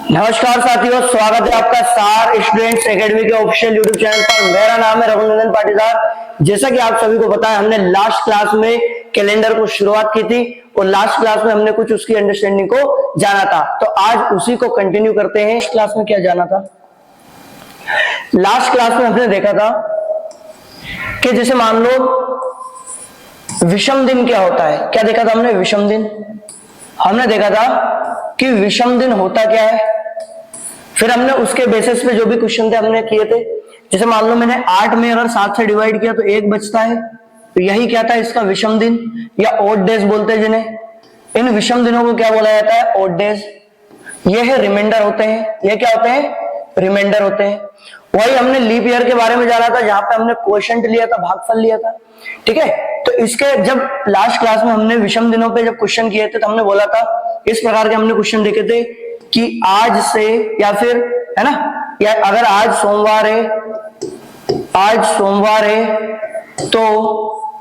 नमस्कार साथियों, स्वागत है आपका स्टार स्टूडेंट्स एकेडमी के ऑफिशियल यूट्यूब चैनल पर। मेरा नाम है रघुनंदन पाटीदार। जैसा कि आप सभी को पता है, हमने लास्ट क्लास में कैलेंडर को शुरुआत की थी और लास्ट क्लास में हमने कुछ उसकी अंडरस्टैंडिंग को जाना था, तो आज उसी को कंटिन्यू करते हैं। इस क्लास में क्या जाना था? लास्ट क्लास में हमने देखा था कि जैसे मान लो विषम दिन क्या होता है। क्या देखा था हमने? विषम दिन। हमने देखा था कि विषम दिन होता क्या है, फिर हमने उसके बेसिस पे जो भी क्वेश्चन थे हमने किए थे। जैसे मान लो मैंने 8 में अगर 7 से डिवाइड किया तो 1 बचता है, तो यही क्या था? इसका विषम दिन या ऑड डेज बोलते हैं जिन्हें। इन विषम दिनों को क्या बोला जाता है? Odd days. ये है रिमाइंडर होते हैं। ये क्या होते हैं? रिमाइंडर होते हैं। वही हमने लीप ईयर के बारे में जाना था, जहां पे हमने क्वोशिएंट लिया था, भागफल लिया था। ठीक है, तो इसके जब लास्ट क्लास में हमने विषम दिनों पे जब क्वेश्चन किए थे तो हमने बोला था इस प्रकार के हमने क्वेश्चन देखे थे कि आज से, या फिर है ना, या अगर आज सोमवार है तो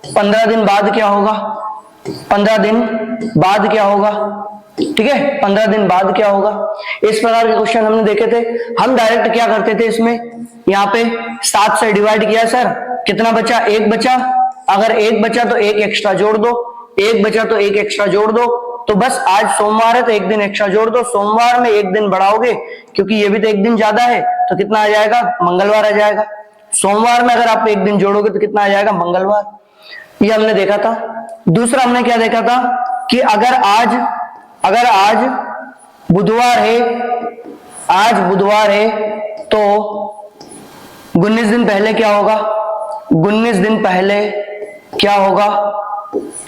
15 दिन बाद क्या होगा? 15 दिन बाद क्या होगा? ठीक है, 15 दिन बाद क्या होगा? इस प्रकार के क्वेश्चन हमने देखे थे। हम डायरेक्ट क्या करते थे इसमें, यहाँ पे 7 से डिवाइड किया, सर कितना बचा? 1 बचा। अगर 1 बचा तो 1 एक्स्ट्रा जोड़ दो, 1 बचा तो 1 एक्स्ट्रा जोड़ दो। तो बस आज सोमवार है तो 1 दिन एक्स्ट्रा जोड़ दो। सोमवार में 1 दिन बढ़ाओगे क्योंकि ये भी तो 1 दिन ज्यादा है, तो कितना आ जाएगा? मंगलवार आ जाएगा। सोमवार में अगर आप 1 दिन जोड़ोगे तो कितना आ जाएगा? मंगलवार। ये हमने देखा था। दूसरा हमने क्या देखा था कि अगर आज बुधवार है तो 19 दिन पहले क्या होगा? 19 दिन पहले क्या होगा?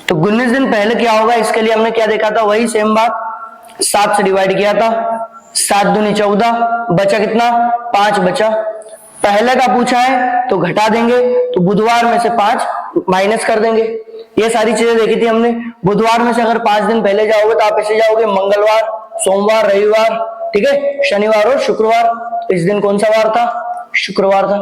तो 19 दिन पहले क्या होगा, इसके लिए हमने क्या देखा था? वही सेम बात, 7 से डिवाइड किया था। 7 दूनी 14, बचा कितना? 5 बचा। पहले का पूछा है तो घटा देंगे, तो बुधवार में से 5 माइनस कर देंगे। ये सारी चीजें देखी थी हमने। बुधवार में से अगर 5 दिन पहले जाओगे तो आप ऐसे जाओगे मंगलवार, सोमवार, रविवार, ठीक है, शनिवार और शुक्रवार। तो इस दिन कौन सा वार था? शुक्रवार था।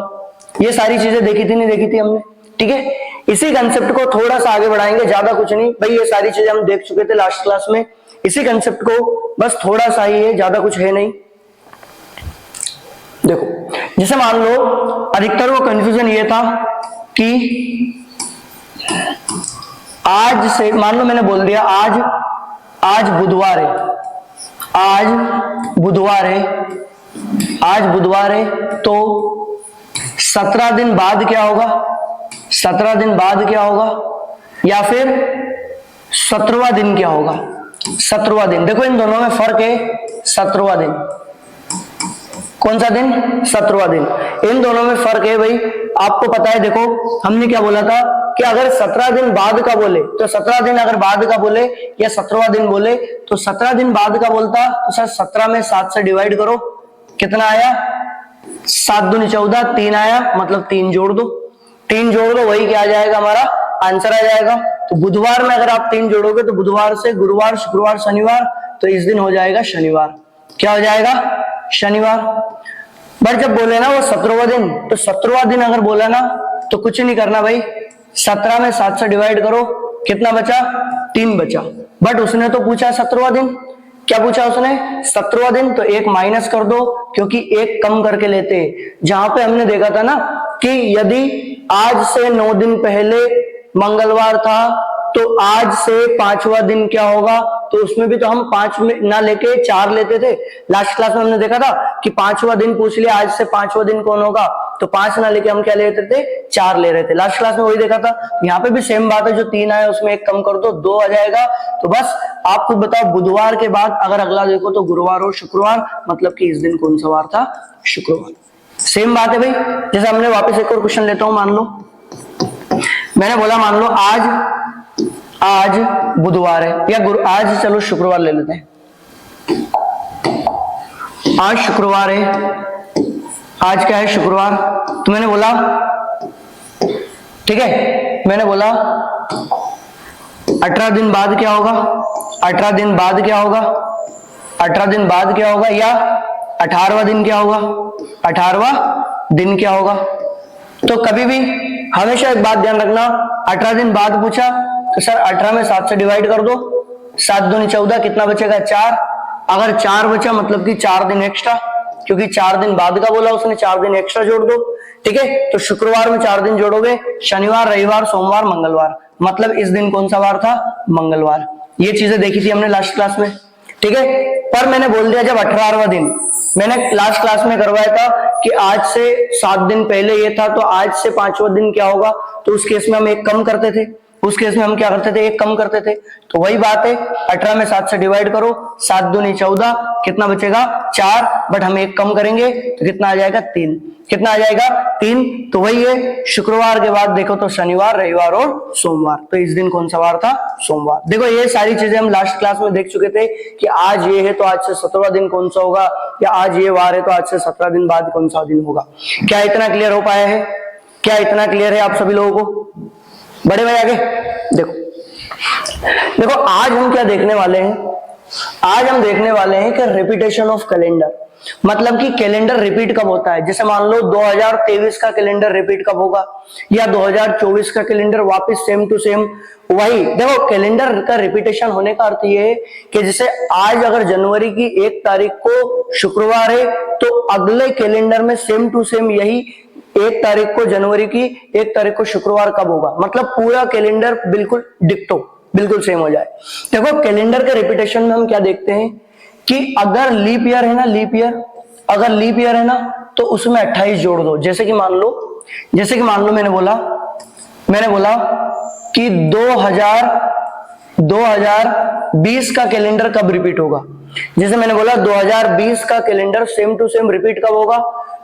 ये सारी चीजें देखी थी, नहीं देखी थी हमने? ठीक है, इसी कंसेप्ट को थोड़ा सा आगे बढ़ाएंगे, ज्यादा कुछ नहीं भाई, ये सारी चीजें हम देख चुके थे लास्ट क्लास में। इसी कंसेप्ट को बस थोड़ा सा ही है, ज्यादा कुछ है नहीं। देखो, जैसे मान लो अधिकतर को कंफ्यूजन ये था कि आज से, मान लो मैंने बोल दिया आज बुधवार है, आज बुधवार है तो 17 दिन बाद क्या होगा? 17 दिन बाद क्या होगा? या फिर 17वां दिन क्या होगा? 17वां दिन। देखो इन दोनों में फर्क है। 17वां दिन कौन सा दिन? 17वां दिन। इन दोनों में फर्क है भाई, आपको पता है। देखो हमने क्या बोला था कि अगर 17 दिन बाद का बोले तो 17 दिन अगर बाद का बोले या 17वां दिन बोले तो 17 दिन बाद का बोलता तो सर 17 में 7 से डिवाइड करो, कितना आया? 7 दूनी 14, 3 आया, मतलब 3 जोड़ दो। 3 जोड़ दो, वही क्या आ जाएगा? हमारा आंसर आ जाएगा। तो बुधवार में अगर आप 3 जोड़ोगे तो बुधवार से गुरुवार, शुक्रवार, शनिवार, तो इस दिन हो जाएगा शनिवार। क्या हो जाएगा? शनिवार। बट जब बोले ना वो 17वां दिन, तो 17वां दिन अगर बोला ना तो कुछ नहीं करना भाई, 17 में 7 से डिवाइड करो, कितना बचा? 3 बचा। बट उसने तो पूछा 17वां दिन। क्या पूछा उसने? 17वां दिन। तो 1 माइनस कर दो, क्योंकि 1 कम करके लेते। जहां पे हमने देखा था ना कि यदि आज से 9 दिन पहले मंगलवार था तो आज से 5वां दिन क्या होगा? तो उसमें भी तो हम 5 में ना लेके 4 लेते थे। लास्ट क्लास में हमने देखा था कि 5वां दिन पूछ लिया, आज से 5वां दिन कौन होगा? तो 5 ना लेके हम क्या लेते थे? 4 ले रहे थे। लास्ट क्लास में वही देखा था। यहाँ पे भी सेम बात है, जो 3 आया उसमें 1 कम कर दो, 2 आ जाएगा। तो बस आप खुद बताओ, बुधवार के बाद अगर अगला देखो तो गुरुवार और शुक्रवार, मतलब कि इस दिन कौन सा वार था? शुक्रवार। सेम बात है भाई। जैसे हमने वापस एक और क्वेश्चन लेता हूं। मान लो मैंने बोला, मान लो आज बुधवार है, या आज चलो शुक्रवार ले लेते हैं। आज शुक्रवार है, आज क्या है? शुक्रवार। तो मैंने बोला, ठीक है, मैंने बोला 18 दिन बाद क्या होगा? 18 दिन बाद क्या होगा? 18 दिन बाद क्या होगा? या 18वां दिन क्या होगा? 18वां दिन क्या होगा? तो कभी भी हमेशा एक बात ध्यान रखना, 18 दिन बाद पूछा तो सर 18 में 7 से डिवाइड कर दो, 7 दूनी 14, कितना बचेगा? 4। अगर 4 बचा मतलब कि 4 दिन एक्स्ट्रा, क्योंकि 4 दिन बाद का बोला उसने, 4 दिन एक्स्ट्रा जोड़ दो। ठीक है, तो शुक्रवार में 4 दिन जोड़ोगे, शनिवार, रविवार, सोमवार, मंगलवार, मतलब इस दिन कौन सा वार था? मंगलवार। ये चीजें देखी थी हमने लास्ट क्लास में। ठीक है, पर मैंने बोल दिया जब 18वां दिन, मैंने लास्ट क्लास में करवाया था कि आज से 7 दिन पहले ये था, तो आज से 5वां दिन क्या होगा, तो उस केस में हम एक कम करते थे, उस केस में हम क्या करते थे? एक कम करते थे। तो वही बात है, 18 में 7 से डिवाइड करो, 7 दूनी 14, कितना बचेगा? 4, बट हम एक कम करेंगे तो कितना आ जाएगा? 3। कितना आ जाएगा? 3। तो वही है, शुक्रवार के बाद देखो तो शनिवार, रविवार और सोमवार, तो इस दिन कौन सा वार था? सोमवार। देखो ये सारी चीजें हम लास्ट क्लास में देख चुके थे कि आज ये है तो आज से 17वां दिन कौन सा होगा, या आज ये वार है तो आज से 17 दिन बाद कौन सा दिन होगा। क्या इतना क्लियर हो पाया है? क्या इतना क्लियर है आप सभी लोगों को? बड़े भाई आगे देखो, देखो आज हम क्या देखने वाले हैं? आज हम देखने वाले हैं कि रिपीटेशन ऑफ कैलेंडर, मतलब कि कैलेंडर रिपीट कब होता है। जैसे मान लो 2023 का कैलेंडर रिपीट कब होगा, या 2024 का कैलेंडर वापस सेम टू सेम वही। देखो कैलेंडर का रिपीटेशन होने का अर्थ ये है कि जैसे आज अगर जनवरी की 1 तारीख को शुक्रवार है, तो अगले कैलेंडर में सेम टू सेम यही 1 तारीख को जनवरी की 1 तारीख को शुक्रवार कब होगा, मतलब पूरा कैलेंडर बिल्कुल डिक्टो, बिल्कुल सेम हो जाए। देखो कैलेंडर के रिपीटेशन में हम क्या देखते हैं कि अगर लीप ईयर है ना, लीप ईयर, अगर लीप ईयर है ना तो उसमें 28 जोड़ दो। जैसे कि मान लो मैंने बोला कि 2020 का कैलेंडर कब रिपीट होगा। जैसे मैंने बोला 2020 का calendar same to same repeat कब होगा,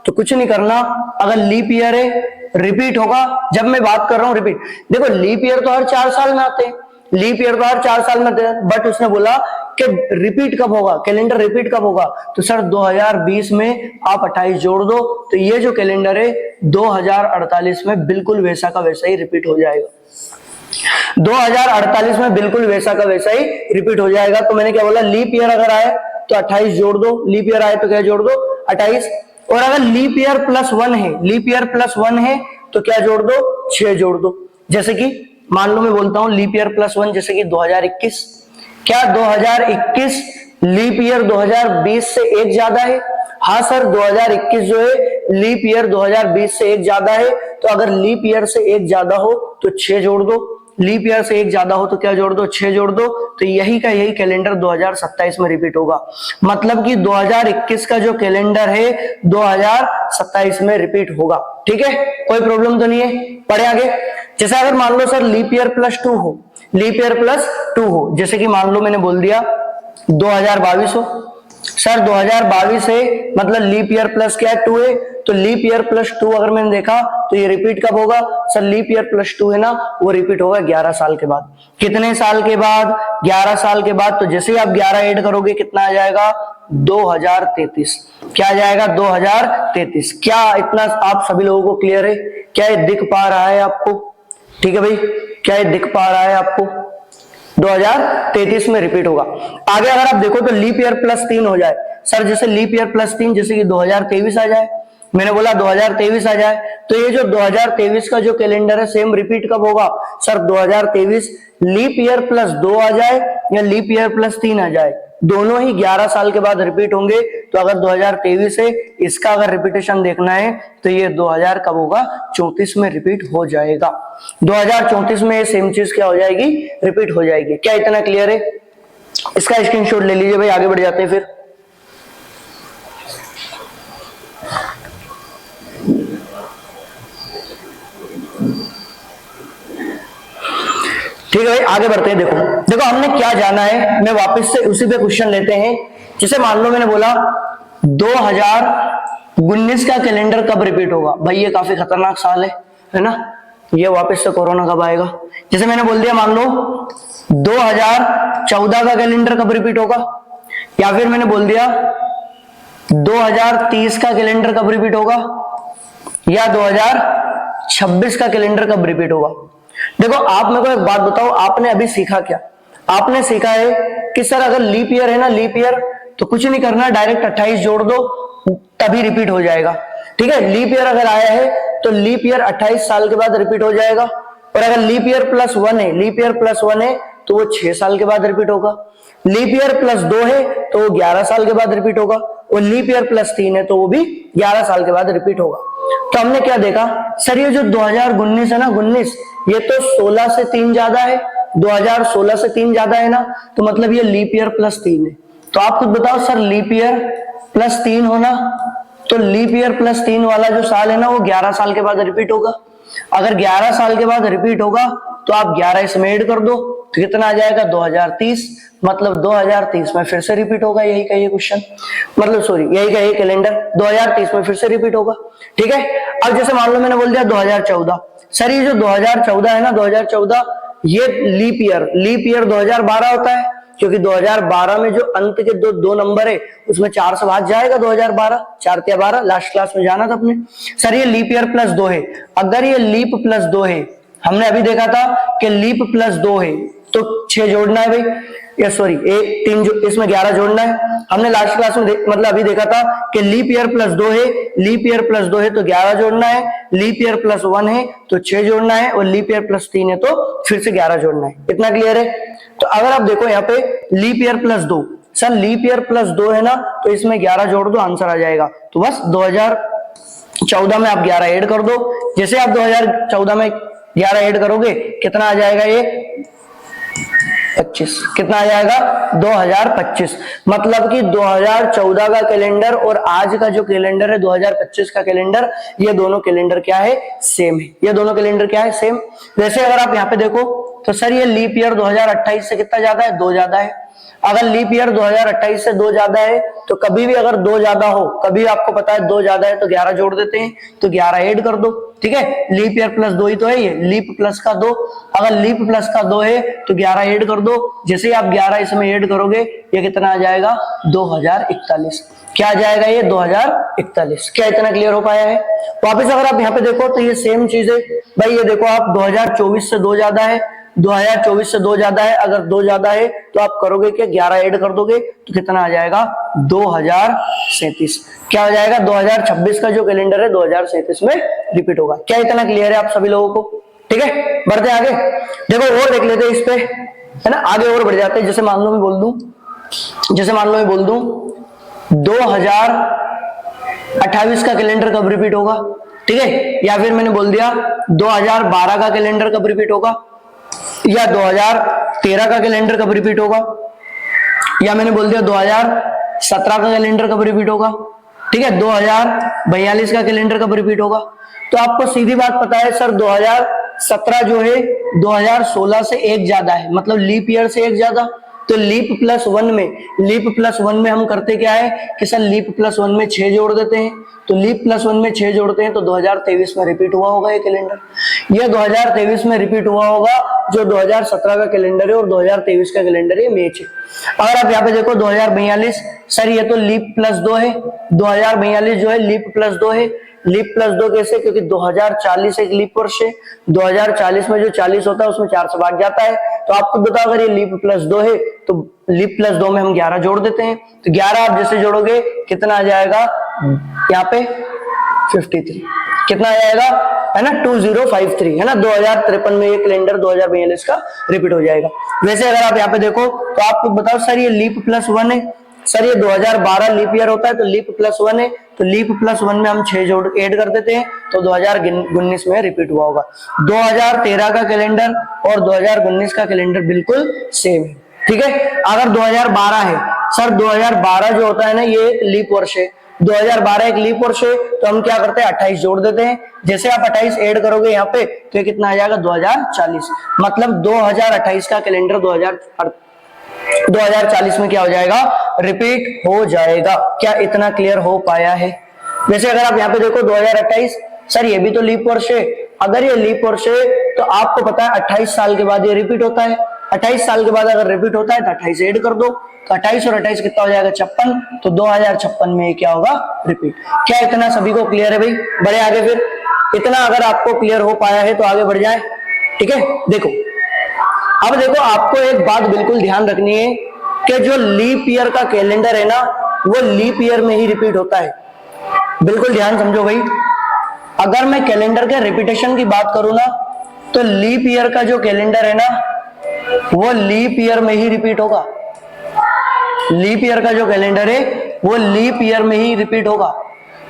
तो कुछ नहीं करना, अगर लीप ईयर है रिपीट होगा। जब मैं बात कर रहा हूं रिपीट, देखो लीप ईयर तो हर 4 साल में आते हैं, लीप ईयर तो हर 4 साल में आते हैं, बट उसने बोला कि रिपीट कब होगा, कैलेंडर रिपीट कब होगा, तो सर 2020 में आप 28 जोड़ दो, तो ये जो कैलेंडर है 2048 में बिल्कुल वैसा का वैसा ही रिपीट हो जाएगा। 2048 में बिल्कुल वैसा का वैसा ही रिपीट हो जाएगा। तो मैंने क्या बोला, लीप ईयर अगर आए तो 28 जोड़ दो, लीप ईयर आए तो क्या जोड़ दो? 28। और अगर लीप ईयर +1 है, लीप ईयर +1 है तो क्या जोड़ दो? 6 जोड़ दो। जैसे कि मान लो मैं बोलता हूं लीप ईयर +1, जैसे कि 2021, क्या 2021 लीप ईयर 2020 से 1 ज्यादा है? हाँ सर, 2021 जो है लीप ईयर 2020 से 1 ज्यादा है। तो अगर लीप ईयर से 1 ज्यादा हो तो 6 जोड़ दो, लीप ईयर से 1 ज्यादा हो तो क्या जोड़ दो? 6 जोड़ दो। तो यही का यही कैलेंडर 2027 में रिपीट होगा, मतलब कि 2021 का जो कैलेंडर है 2027 में रिपीट होगा। ठीक है, कोई प्रॉब्लम तो नहीं है? पढ़े आगे। जैसे अगर मान लो सर लीप ईयर +2 हो, लीप ईयर +2 हो, जैसे कि मान लो मैंने बोल दिया 2022 हो, सर 2022 है मतलब लीप ईयर प्लस क्या है? 2 है, तो लीप ईयर +2 अगर मैंने देखा तो ये रिपीट कब होगा? सर लीप ईयर +2 है ना, वो रिपीट होगा 11 साल के बाद। कितने साल के बाद? 11 साल के बाद। तो जैसे ही आप 11 ऐड करोगे कितना आ जाएगा? 2033। क्या आ जाएगा? 2033। क्या इतना आप सभी लोगों को क्लियर है? क्या ये दिख पा रहा है आपको? ठीक है भाई, क्या ये दिख पा रहा है आपको? 2033 में रिपीट होगा। आगे अगर आप देखो तो लीप ईयर +3 हो जाए, सर जैसे लीप ईयर +3 जैसे कि 2023 आ जाए, मैंने बोला 2023 आ जाए, तो ये जो 2023 का जो कैलेंडर है सेम रिपीट कब होगा? सर 2023 लीप ईयर +2 आ जाए या लीप ईयर +3 आ जाए, दोनों ही 11 साल के बाद रिपीट होंगे। तो अगर 2023 है, इसका अगर रिपीटेशन देखना है तो ये 2000 कब होगा? 34 में रिपीट हो जाएगा। 2034 में ये सेम चीज क्या हो जाएगी? रिपीट हो जाएगी। क्या इतना क्लियर है? इसका स्क्रीनशॉट ले लीजिए भाई, आगे बढ़ जाते हैं फिर। ठीक है भाई, आगे बढ़ते हैं। देखो देखो हमने क्या जाना है, मैं वापस से उसी पे क्वेश्चन लेते हैं। जैसे मान लो मैंने बोला 2019 का कैलेंडर कब रिपीट होगा? भाई ये काफी खतरनाक साल है ना, ये वापस से कोरोना कब आएगा? जैसे मैंने बोल दिया मान लो 2014 का कैलेंडर कब रिपीट होगा, या फिर मैंने बोल दिया 2030 का कैलेंडर कब रिपीट होगा, या 2026 का कैलेंडर कब रिपीट होगा। देखो आप मेरे को एक बात बताओ, आपने अभी सीखा क्या? आपने सीखा है कि सर अगर लीप ईयर है ना, लीप ईयर, तो कुछ नहीं करना, डायरेक्ट 28 जोड़ दो तभी रिपीट हो जाएगा। ठीक है, लीप ईयर अगर आया है तो लीप ईयर 28 साल के बाद रिपीट हो जाएगा। और अगर लीप ईयर +1 है, लीप ईयर +1 है तो वो 6 साल के बाद रिपीट होगा। लीप ईयर प्लस 2 है तो वो 11 साल के बाद रिपीट होगा, और लीप ईयर प्लस 3 है तो वो भी 11 साल के बाद रिपीट होगा। तो हमने क्या देखा सर, ये जो 2019 है ना, 19 ये तो 16 से 3 ज्यादा है, 2016 से 3 ज्यादा है ना, तो मतलब ये लीप ईयर प्लस 3 है। तो आप खुद बताओ सर, लीप ईयर प्लस 3 होना, तो लीप ईयर प्लस 3 वाला जो साल है ना वो 11 साल के बाद रिपीट होगा। अगर 11 साल के बाद रिपीट होगा तो आप 11 इसमें ऐड कर दो तो कितना आ जाएगा 2030, मतलब 2030 में फिर से रिपीट होगा। यही का ये क्वेश्चन, मतलब सॉरी यही का ये कैलेंडर 2030 में फिर से रिपीट होगा। ठीक है, अब जैसे मान लो मैंने बोल दिया 2014, सर ये जो 2014 है ना, 2014 ये लीप ईयर 2012 होता है, क्योंकि 2012 में जो अंत के दो नंबर है उसमें 4 से भाग जाएगा 2012, 4 या 12, लास्ट क्लास में जाना था अपने। सर ये लीप ईयर प्लस 2 है, अगर ये लीप प्लस 2 है, हमने अभी देखा था कि लीप प्लस 2 है तो 6 जोड़ना है भाई, या सॉरी 3 जो इसमें 11 जोड़ना है। हमने लास्ट क्लास में मतलब अभी देखा था कि लीप ईयर प्लस 2 है, लीप ईयर प्लस 2 है तो 11 जोड़ना है, लीप ईयर प्लस 1 है तो 6 जोड़ना है, और लीप ईयर प्लस 3 है तो फिर से 11 जोड़ना है। इतना क्लियर है? तो अगर आप देखो यहाँ पे leap year plus 2, sir leap year plus 2 है ना, तो इसमें 11 जोड़ दो, आंसर आ जाएगा। तो बस 2014 में आप 11 ऐड कर दो, जैसे आप 2014 में 11 ऐड करोगे कितना आ जाएगा, ये 25, कितना आ जाएगा 2025। मतलब कि 2014 का कैलेंडर और आज का जो कैलेंडर है 2025 का कैलेंडर, ये दोनों कैलेंडर क्या है, सेम है। ये दोनों कैलेंडर क्या है, सेम। जैसे अगर आप यहाँ पे देखो तो सर ये लीप ईयर 2028 से कितना ज्यादा है, 2 ज्यादा है। अगर लीप ईयर 2028 से 2 ज्यादा है तो कभी भी अगर 2 ज्यादा हो, कभी आपको पता है 2 ज्यादा है तो 11 जोड़ देते हैं, तो 11 ऐड कर दो। ठीक है, लीप ईयर प्लस 2 ही तो है ये, लीप प्लस का 2, अगर लीप प्लस का 2 है तो 11 ऐड कर दो, जैसे ही आप 11 इसमें ऐड करोगे ये कितना आ जाएगा 2041। क्या आ जाएगा ये 2041। क्या इतना क्लियर हो पाया है? वापिस अगर आप यहाँ पे देखो तो ये सेम चीज है भाई, ये देखो आप 2024 से 2 ज्यादा है, 2024 से 2 ज्यादा है, अगर 2 ज्यादा है तो आप करोगे क्या, 11 ऐड कर दोगे तो कितना आ जाएगा 2037। क्या हो जाएगा 2026 का जो कैलेंडर है 2037 में रिपीट होगा। क्या इतना क्लियर है आप सभी लोगों को? ठीक है, बढ़ते आगे, देखो और देख लेते हैं इस पे, है ना, आगे और बढ़ जाते हैं। जैसे मान लो मैं बोल दूं 2028 का कैलेंडर कब रिपीट होगा, ठीक है, या फिर मैंने बोल दिया 2012 का कैलेंडर कब रिपीट होगा, या 2013 का कैलेंडर कब रिपीट होगा, या मैंने बोल दिया 2017 का कैलेंडर कब रिपीट होगा, ठीक है, 2042 का कैलेंडर कब रिपीट होगा। तो आपको सीधी बात पता है सर, 2017 जो है 2016 से 1 ज्यादा है, मतलब लीप ईयर से 1 ज्यादा। तो लीप प्लस वन में हम करते क्या है कि सर लीप प्लस 1 में 6 जोड़ देते हैं, तो लीप प्लस 1 में 6 जोड़ते हैं तो 2023 में रिपीट हुआ होगा ये कैलेंडर। ये 2023 में रिपीट हुआ होगा, जो 2017 का कैलेंडर है और 2023 का कैलेंडर है, मैच है। अगर आप यहाँ पे देखो 2042, सर ये तो लीप प्लस 2 है, 2042 जो है लीप प्लस 2 है। लीप प्लस 2 कैसे, क्योंकि 2040 एक लीप वर्ष है, 2040 में जो 40 होता है उसमें 4 से भाग जाता है। तो आपको बताओ अगर ये लीप प्लस 2 है तो लीप प्लस 2 में हम 11 जोड़ देते हैं, तो 11 आप जैसे जोड़ोगे कितना आ जाएगा यहाँ पे 53, कितना आ जाएगा, है ना 2053, है ना 2053 में ये कैलेंडर 2042 का रिपीट हो जाएगा। वैसे अगर आप यहाँ पे देखो तो आपको बताओ सर ये लीप प्लस 1 है, सर ये 2012 लीप ईयर होता है तो लीप प्लस 1 है, तो लीप प्लस 1 में हम 6 जोड़ ऐड कर देते हैं तो 2019 में रिपीट हुआ होगा। 2013 का कैलेंडर और 2019 का कैलेंडर बिल्कुल सेम है। ठीक है, अगर 2012 है, सर 2012 जो होता है ना ये एक लीप वर्ष है, 2012 एक लीप वर्ष है, तो हम क्या करते हैं 28 जोड़ देते हैं, जैसे आप 28 ऐड करोगे यहाँ पे तो ये कितना आ जाएगा 2040, मतलब 2028 का कैलेंडर 2040 में क्या हो जाएगा, रिपीट हो जाएगा। क्या इतना क्लियर हो पाया है? वैसे अगर आप यहाँ पे देखो 2028, सर ये भी तो लीप वर्ष है, अगर ये लीप वर्ष है तो आपको पता है 28 साल के बाद ये रिपीट होता है, 28 साल के बाद अगर रिपीट होता है तो 28 ऐड कर दो, तो 28 और 28 कितना हो जाएगा 56, तो 2056 में क्या होगा, रिपीट। क्या इतना सभी को क्लियर है भाई? बढ़े आगे फिर, इतना अगर आपको क्लियर हो पाया है तो आगे बढ़ जाए। ठीक है, देखो अब देखो आपको एक बात बिल्कुल ध्यान रखनी है कि जो लीप ईयर का कैलेंडर है ना वो लीप ईयर में ही रिपीट होता है। बिल्कुल ध्यान समझो भाई, अगर मैं कैलेंडर के रिपीटेशन की बात करूं ना तो लीप ईयर का जो कैलेंडर है ना वो लीप ईयर में ही रिपीट होगा। लीप ईयर का जो कैलेंडर है वो लीप ईयर में ही रिपीट होगा।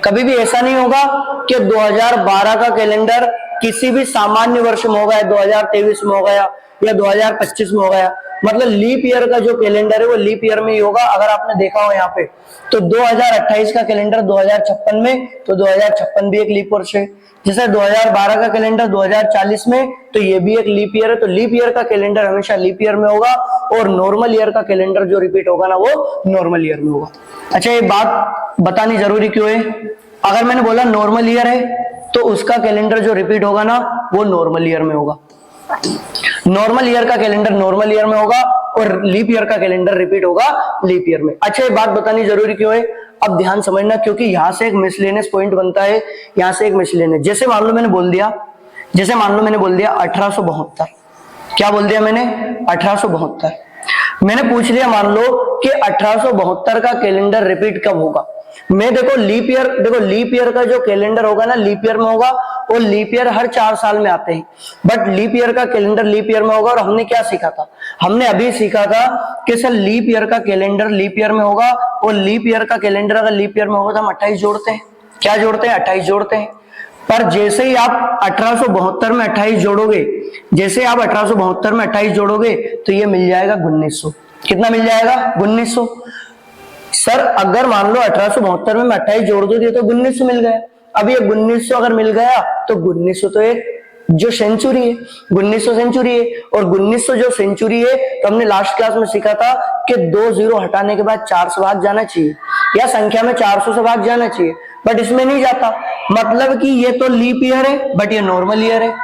कभी भी ऐसा नहीं होगा कि 2012 का कैलेंडर किसी भी सामान्य वर्ष में होगा, 2023 में हो गया या 2025 में हो गया। मतलब लीप ईयर का जो कैलेंडर है वो लीप ईयर में ही होगा। अगर आपने देखा हो यहाँ पे तो 2028 का कैलेंडर 2056 में, तो 2056 भी एक लीप वर्ष है। जैसे 2012 का कैलेंडर 2040 में, तो ये भी एक लीप ईयर है। तो लीप ईयर का कैलेंडर हमेशा लीप ईयर में होगा और नॉर्मल ईयर का कैलेंडर जो रिपीट होगा ना वो नॉर्मल ईयर में होगा। अच्छा, ये बात बतानी जरूरी क्यों है? अगर मैंने बोला नॉर्मल ईयर है तो उसका कैलेंडर जो रिपीट होगा ना वो नॉर्मल ईयर में होगा। नॉर्मल ईयर का कैलेंडर नॉर्मल ईयर में होगा और लीप ईयर का कैलेंडर रिपीट होगा लीप ईयर में। अच्छा, ये बात बतानी जरूरी क्यों है? अब ध्यान समझना, क्योंकि यहां से एक मिसलेनियस पॉइंट बनता है, यहां से एक मिसलेनियस। जैसे मान लो मैंने बोल दिया 1872। क्या बोल दिया मैंने? 1872। मैंने पूछ लिया मान लो कि 1872 का कैलेंडर रिपीट कब होगा। मैं देखो लीप ईयर का जो कैलेंडर होगा ना लीप ईयर में होगा, और लीप ईयर हर 4 साल में आते हैं, बट लीप ईयर का कैलेंडर लीप ईयर में होगा। और हमने क्या सीखा था? हमने अभी सीखा था कि सर लीप ईयर का कैलेंडर लीप ईयर में होगा, और लीप ईयर का कैलेंडर अगर लीप ईयर में होगा तो हम 28 जोड़ते हैं। क्या जोड़ते हैं? 28 जोड़ते हैं। पर जैसे ही आप 1872 में 28 जोड़ोगे, जैसे आप 1872 में 28 जोड़ोगे तो ये मिल जाएगा 1900। कितना मिल जाएगा? 1900। सर अगर मान लो 1872 में मैं 28 जोड़ दूं तो 1900 मिल गया। अब ये 1900 अगर मिल गया तो 1900 तो एक जो सेंचुरी है, 1900 सेंचुरी है, और 1900 जो सेंचुरी है तो हमने लास्ट क्लास में सीखा था कि 2 जीरो हटाने के बाद 4 से भाग जाना चाहिए, या संख्या में 400 से भाग जाना चाहिए, बट इसमें नहीं जाता। मतलब कि ये तो लीप ईयर है बट ये नॉर्मल ईयर है।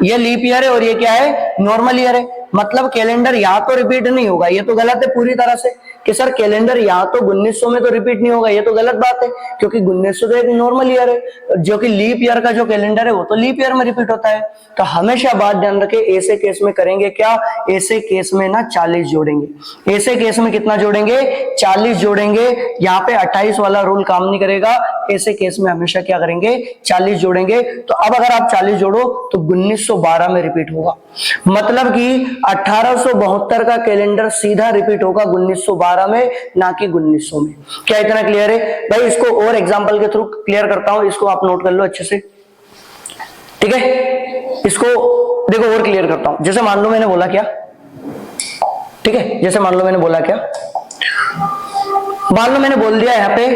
ये लीप ईयर है और ये क्या है? नॉर्मल ईयर है। मतलब कैलेंडर यहाँ तो रिपीट नहीं होगा, ये तो गलत है पूरी तरह से कि सर कैलेंडर यहाँ तो 1900 में तो रिपीट नहीं होगा, ये तो गलत बात है, क्योंकि 1900 तो एक नॉर्मल ईयर है, जो कि लीप ईयर का जो कैलेंडर है वो तो लीप ईयर में रिपीट होता है। तो हमेशा बात ध्यान रखें, ऐसे केस में करेंगे क्या? ऐसे केस में ना 40 जोड़ेंगे। ऐसे केस में कितना जोड़ेंगे? 40 जोड़ेंगे। यहाँ पे 28 वाला रूल काम नहीं करेगा। ऐसे केस में हमेशा क्या करेंगे? 40 जोड़ेंगे। तो अब अगर आप 40 जोड़ो तो 1912 में रिपीट होगा। मतलब कि 1872 का कैलेंडर सीधा रिपीट होगा 1912 में, ना कि 1900 में। क्या इतना क्लियर है भाई? इसको और एग्जांपल के थ्रू क्लियर करता हूं, इसको आप नोट कर लो अच्छे से, ठीक है? इसको देखो और क्लियर करता हूं। जैसे मान लो मैंने बोला क्या, ठीक है? जैसे मान लो मैंने बोला क्या, मान लो मैंने बोल दिया यहाँ पे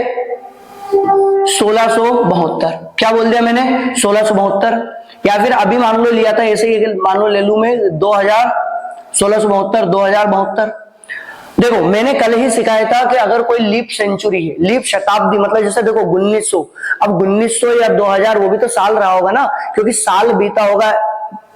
1672। क्या बोल दिया मैंने? 1672। या फिर अभी मान लो लिया था ऐसे ही, मान लो ले लू मैं 1672, 2072। देखो मैंने कल ही सिखाया था कि अगर कोई लीप सेंचुरी है, लीप शताब्दी, मतलब जैसे देखो 1900, अब 1900 या 2000 वो भी तो साल रहा होगा ना, क्योंकि साल बीता होगा,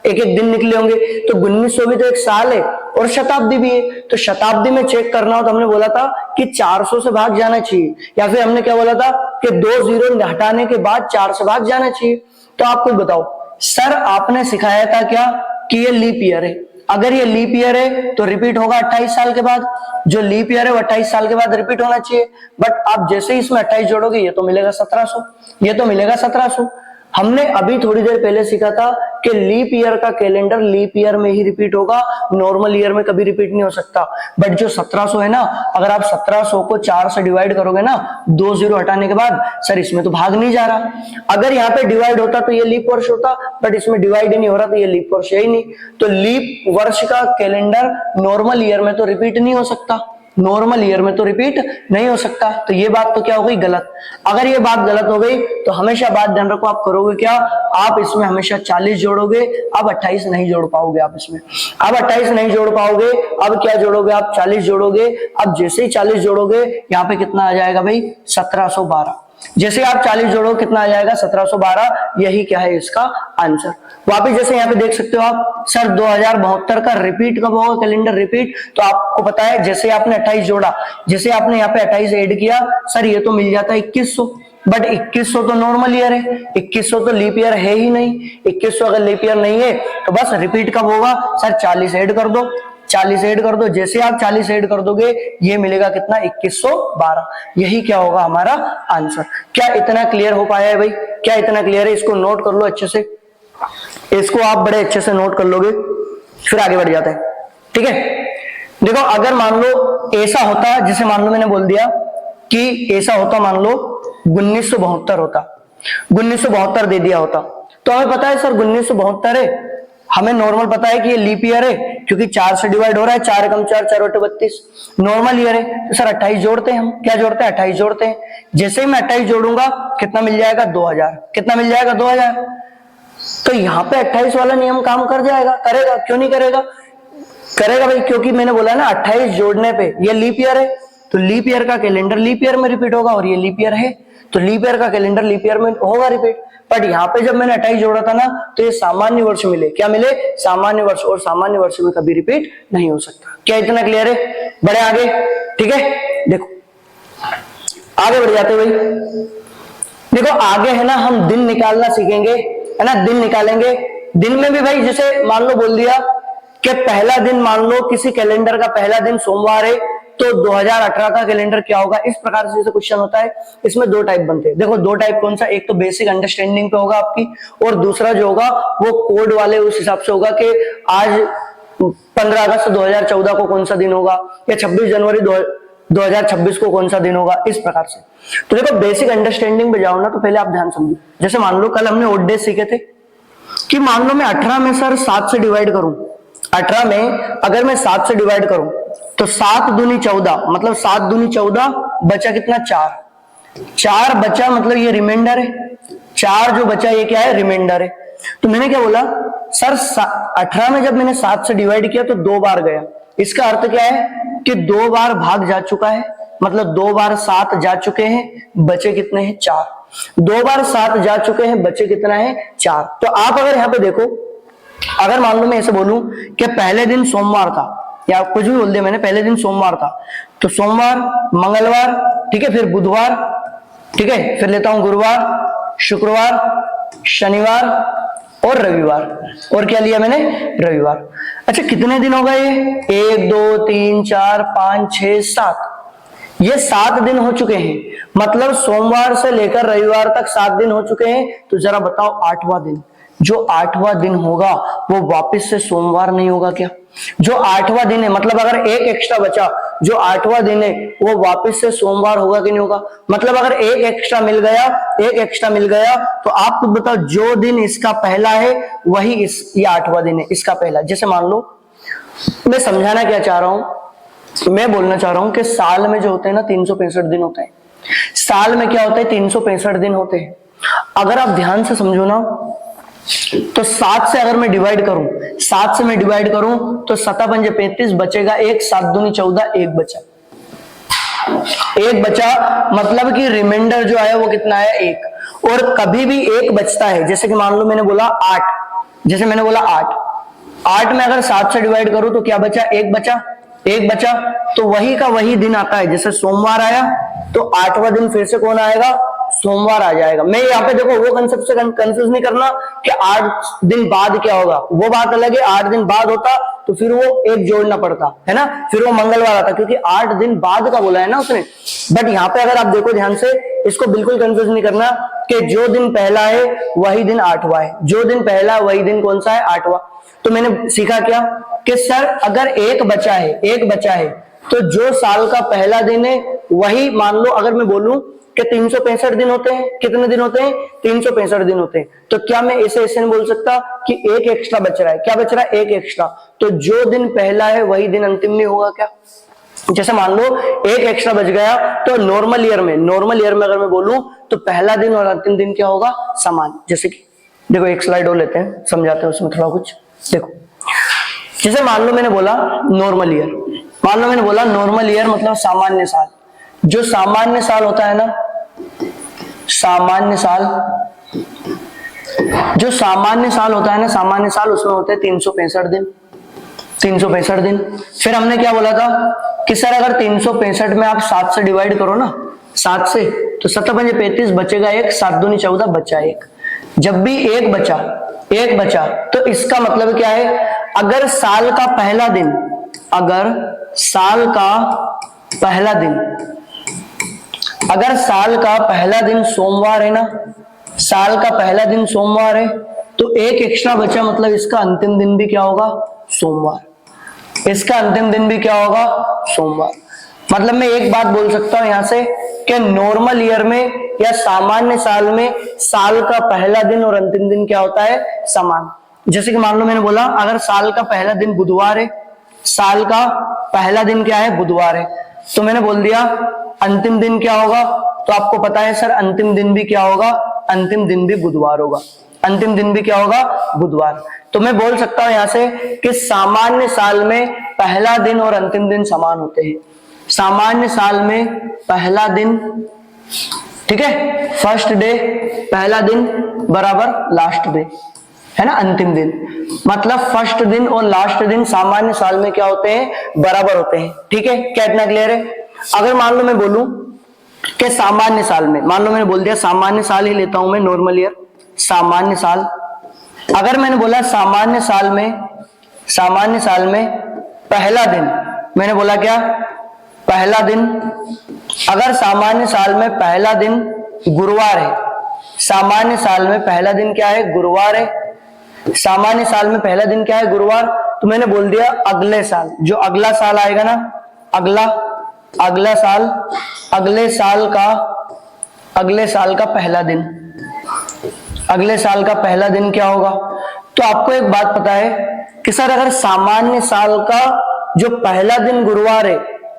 एक एक दिन निकले होंगे, तो 1900 भी तो एक साल है और शताब्दी भी है। तो शताब्दी में चेक करना हो तो हमने बोला था कि 400 से भाग जाना चाहिए, या फिर हमने क्या बोला था कि 2 जीरो हटाने के बाद 4 से भाग जाना चाहिए। तो आप खुद बताओ, सर आपने सिखाया था क्या कि ये लीप ईयर है। अगर ये लीप ईयर है तो रिपीट होगा 28 साल के बाद। जो लीप ईयर है वो 28 साल के बाद रिपीट होना चाहिए, बट आप जैसे ही इसमें 28 जोड़ोगे ये तो मिलेगा 1700, ये तो मिलेगा 1700। हमने अभी थोड़ी देर पहले सीखा था कि लीप ईयर का कैलेंडर लीप ईयर में ही रिपीट होगा, नॉर्मल ईयर में कभी रिपीट नहीं हो सकता। बट जो 1700 है ना, अगर आप 1700 को 4 से डिवाइड करोगे ना 2 जीरो हटाने के बाद, सर इसमें तो भाग नहीं जा रहा। अगर यहाँ पे डिवाइड होता तो ये लीप वर्ष होता, बट इसमें डिवाइड ही नहीं हो रहा तो ये लीप वर्ष है ही नहीं। तो लीप वर्ष का कैलेंडर नॉर्मल ईयर में तो रिपीट नहीं हो सकता, नॉर्मल ईयर में तो रिपीट नहीं हो सकता। तो ये बात तो क्या हो गई? गलत। अगर ये बात गलत हो गई तो हमेशा बात ध्यान रखो, आप करोगे क्या? आप इसमें हमेशा 40 जोड़ोगे, अब 28 नहीं जोड़ पाओगे आप इसमें, अब 28 नहीं जोड़ पाओगे। अब क्या जोड़ोगे? आप 40 जोड़ोगे। अब जैसे ही 40 जोड़ोगे यहाँ पे कितना आ जाएगा भाई? 1712। जैसे आप 40 जोड़ो कितना आ जाएगा? 1712। यही क्या है इसका आंसर। वापिस जैसे यहाँ पे देख सकते हो आप, सर 2072 का रिपीट कब होगा कैलेंडर? रिपीट तो आपको पता है, जैसे आपने 28 जोड़ा, जैसे आपने यहाँ पे 28 ऐड किया, सर ये तो मिल जाता है 2100, बट 2100 तो नॉर्मल ईयर है, 2100 तो लीप ईयर है ही नहीं। 2100 अगर लीप ईयर नहीं है तो बस रिपीट कब होगा? सर 40 ऐड कर दो, 40 ऐड कर दो। जैसे आप 40 ऐड कर दोगे ये मिलेगा कितना? 2112। यही क्या होगा हमारा आंसर। क्या इतना क्लियर हो पाया है भाई? क्या इतना क्लियर है? इसको नोट कर लो अच्छे से, इसको आप बड़े अच्छे से नोट कर लोगे, फिर आगे बढ़ जाते हैं। ठीक है। देखो अगर मान लो ऐसा होता, जैसे मान लो मैंने बोल दिया कि ऐसा होता, मान लो 1972 होता, 1972 दे दिया होता, तो हमें पता है सर 1972 है, हमें नॉर्मल पता है कि ये लीप ईयर है क्योंकि 4 से डिवाइड हो रहा है, 4 एकम 4, 4 बटे 32 नॉर्मल ईयर है। तो सर 28 जोड़ते हैं हम, क्या जोड़ते हैं 28 जोड़ते हैं। जैसे ही मैं 28 जोड़ूंगा कितना मिल जाएगा 2000, कितना मिल जाएगा 2000। तो यहाँ पे 28 वाला नियम काम कर जाएगा, करेगा, क्यों नहीं करेगा, करेगा भाई, क्योंकि मैंने बोला ना 28 जोड़ने पे ये लीप ईयर है, तो लीप ईयर का कैलेंडर लीप ईयर में रिपीट होगा, और ये लीप ईयर है तो लीप ईयर का कैलेंडर लीप ईयर में होगा रिपीट। बट यहाँ पे जब मैंने 28 जोड़ा था ना, तो ये सामान्य वर्ष मिले, क्या मिले, सामान्य वर्ष, और सामान्य वर्ष में कभी रिपीट नहीं हो सकता। क्या इतना क्लियर है? बढ़े आगे, ठीक है। देखो आगे बढ़ जाते भाई, देखो आगे है ना हम दिन निकालना सीखेंगे, है ना, दिन निकालेंगे। दिन में भी भाई जैसे मान लो बोल दिया कि पहला दिन, मान लो किसी कैलेंडर का पहला दिन सोमवार है, तो 2018 का कैलेंडर क्या होगा, इस प्रकार से जैसे क्वेश्चन होता है। इसमें दो टाइप बनते हैं, देखो दो टाइप कौन सा, एक तो बेसिक अंडरस्टैंडिंग पे होगा आपकी, और दूसरा जो होगा वो कोड वाले उस हिसाब से होगा कि आज 15 अगस्त 2014 को कौन सा दिन होगा, या 26 जनवरी 2026 को कौन सा दिन होगा, इस प्रकार से। तो देखो बेसिक अंडरस्टैंडिंग पे जाओ ना, तो पहले आप ध्यान समझो। जैसे मान लो कल हमने ओड डे सीखे थे कि मान लो मैं 18 में सर 7 से डिवाइड करूं, 18 में अगर मैं 7 से डिवाइड करूं तो 7 दूनी 14, मतलब 7 दूनी 14, बचा कितना 4, 4 बचा, मतलब ये रिमाइंडर है, 4 जो बचा ये क्या है, रिमाइंडर है। तो मैंने क्या बोला सर 18 में जब मैंने 7 से डिवाइड किया तो 2 बार गया, इसका अर्थ क्या है कि 2 बार भाग जा चुका है, मतलब 2 बार 7 जा चुके हैं, बचे कितने हैं 4, 2 बार 7 जा चुके हैं, बचे कितना है 4। तो आप अगर यहाँ पे देखो, अगर मान लो मैं ऐसे बोलूं कि पहले दिन सोमवार था, या कुछ भी बोल दिया मैंने, पहले दिन सोमवार था, तो सोमवार, मंगलवार, ठीक है, फिर बुधवार, ठीक है, फिर लेता हूं गुरुवार, शुक्रवार, शनिवार और रविवार, और क्या लिया मैंने, रविवार। अच्छा कितने दिन होगा ये, 1 2 3 4 5 6 7, ये 7 दिन हो चुके हैं, मतलब सोमवार से लेकर रविवार तक 7 दिन हो चुके हैं। तो जरा बताओ 8वां दिन, जो 8वां दिन होगा वो वापस से सोमवार नहीं होगा क्या, जो 8वां दिन है, मतलब अगर एक एक्स्ट्रा बचा, जो 8वां दिन है वो वापस से सोमवार होगा कि नहीं होगा, मतलब अगर एक एक्स्ट्रा मिल गया, एक एक्स्ट्रा मिल गया, तो आप खुद बताओ जो दिन इसका पहला है वही ये 8वां दिन है इसका पहला। जैसे मान लो, मैं समझाना क्या चाह रहा हूं, मैं बोलना चाह रहा हूं कि साल में जो होते हैं ना 365 दिन होते हैं, साल में क्या होता है 365 दिन होते हैं। अगर आप ध्यान से समझो ना, तो 7 से अगर मैं डिवाइड करूं, 7 से मैं डिवाइड करूं तो 7 पंजे 35, बचेगा 1, 7 दूनी 14, 1 बचा, 1 बचा, मतलब कि रिमाइंडर जो है वो कितना है 1। और कभी भी 1 बचता है, जैसे कि मान लो मैंने बोला 8, जैसे मैंने बोला 8 में अगर 7 से डिवाइड करूं तो क्या बचा, 1 बचा, 1 बचा, तो वही का वही दिन आता है। जैसे सोमवार आया तो 8वां दिन फिर से कौन आएगा, सोमवार आ जाएगा। मैं यहाँ पे देखो वो कंसेप्ट से कंफ्यूज नहीं करना कि 8 दिन बाद क्या होगा, वो बात अलग है, 8 दिन बाद होता तो फिर वो 1 जोड़ना पड़ता है ना, फिर वो मंगलवार आता, क्योंकि 8 दिन बाद का बोला है ना उसने। बट यहाँ पे अगर आप देखो ध्यान से, इसको बिल्कुल कंफ्यूज नहीं करना कि जो दिन पहला है वही दिन 8वां है, जो दिन पहला वही दिन कौन सा है 8वां। तो मैंने सीखा क्या कि सर अगर 1 बचा है, 1 बचा है, तो जो साल का पहला दिन है वही, मान लो अगर मैं बोलूं कि 365 दिन होते हैं, कितने दिन होते हैं 365 दिन होते हैं, तो क्या मैं ऐसे नहीं बोल सकता कि 1 एक्स्ट्रा बच रहा है, क्या बच रहा है 1 एक्स्ट्रा, तो जो दिन पहला है वही दिन अंतिम नहीं होगा क्या। जैसे मान लो 1 एक्स्ट्रा बच गया, तो नॉर्मल ईयर में अगर मैं बोलूं तो पहला दिन और अंतिम दिन क्या होगा, समान। जैसे कि देखो एक स्लाइड और लेते हैं, समझाते हैं उसमें थोड़ा कुछ। देखो जैसे मान लो मैंने बोला नॉर्मल ईयर, मान लो मैंने बोला नॉर्मल ईयर मतलब सामान्य साल। जो सामान्य साल होता है ना, सामान्य साल, जो सामान्य साल होता है ना, सामान्य साल उसमें होते हैं 365 दिन, 365 दिन। फिर हमने क्या बोला था कि सर अगर 365 में आप 7 से डिवाइड करो ना, 7 से, तो 7 पंजे 35, बचेगा 1, 7 दूनी 14, बचा 1। जब भी 1 बचा तो इसका मतलब क्या है, अगर साल का पहला दिन, अगर साल का पहला दिन, अगर साल का पहला दिन सोमवार है ना, साल का पहला दिन सोमवार है, तो 1 एक्स्ट्रा बचा, मतलब इसका अंतिम दिन भी क्या होगा, सोमवार। इसका अंतिम दिन भी क्या होगा? सोमवार। मतलब मैं एक बात बोल सकता हूं यहां से कि नॉर्मल ईयर में या सामान्य साल में साल का पहला दिन और अंतिम दिन क्या होता है? समान। जैसे कि मान लो मैंने बोला अगर साल का पहला दिन बुधवार है, साल का पहला दिन क्या है? बुधवार है, तो मैंने बोल दिया अंतिम दिन क्या होगा? तो आपको पता है सर अंतिम दिन भी क्या होगा? अंतिम दिन भी बुधवार होगा। अंतिम दिन भी क्या होगा? बुधवार। तो मैं बोल सकता हूं यहां से कि सामान्य साल में पहला दिन और अंतिम दिन समान होते हैं। सामान्य साल में पहला दिन, ठीक है, फर्स्ट डे, पहला दिन बराबर लास्ट डे, है ना, अंतिम दिन। मतलब फर्स्ट दिन और लास्ट दिन सामान्य साल में क्या होते हैं? बराबर होते हैं। ठीक है, क्या इतना क्लियर है? अगर मान लो मैं बोलूं कि सामान्य साल में, मान लो मैंने बोल दिया सामान्य साल ही लेता हूं मैं, नॉर्मल ईयर, सामान्य साल। अगर मैंने बोला सामान्य साल में पहला दिन, मैंने बोला क्या? पहला दिन। अगर सामान्य साल में पहला दिन गुरुवार है, सामान्य साल में पहला दिन क्या है? गुरुवार है। सामान्य साल में पहला दिन क्या है? गुरुवार। तो मैंने बोल दिया अगले साल, जो अगला साल आएगा ना, अगला साल, अगले साल का पहला दिन, अगले साल का पहला दिन क्या होगा? तो आपको एक बात पता है कि सर अगर सामान्य साल का जो पहला दिन गुरुवार है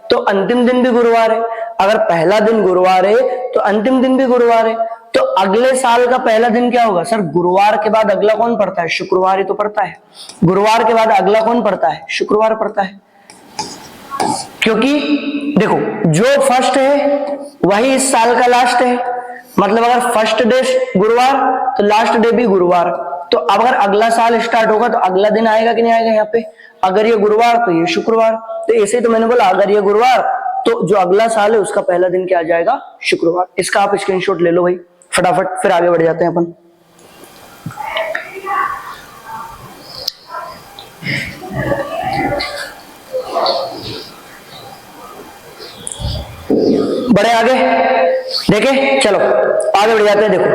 तो अंतिम दिन भी गुरुवार है। अगर पहला दिन गुरुवार है तो अंतिम दिन भी गुरुवार है। तो अगले साल का पहला दिन क्या होगा? सर गुरुवार के बाद अगला कौन पड़ता है? शुक्रवार ही तो पड़ता है। गुरुवार के बाद अगला कौन पड़ता है? शुक्रवार पड़ता है। क्योंकि देखो जो फर्स्ट है वही इस साल का लास्ट है। मतलब अगर फर्स्ट डे गुरुवार तो लास्ट डे भी गुरुवार। तो अगर अगला साल स्टार्ट होगा तो अगला दिन आएगा कि नहीं आएगा यहाँ पे? अगर ये गुरुवार तो ये शुक्रवार। तो ऐसे तो मैंने बोला अगर ये गुरुवार तो जो अगला साल है उसका पहला दिन क्या आ जाएगा? शुक्रवार। इसका आप स्क्रीनशॉट ले लो भाई फटाफट, फिर आगे बढ़ जाते हैं अपन। बढ़े आगे, देखे, चलो आगे बढ़ जाते हैं। देखो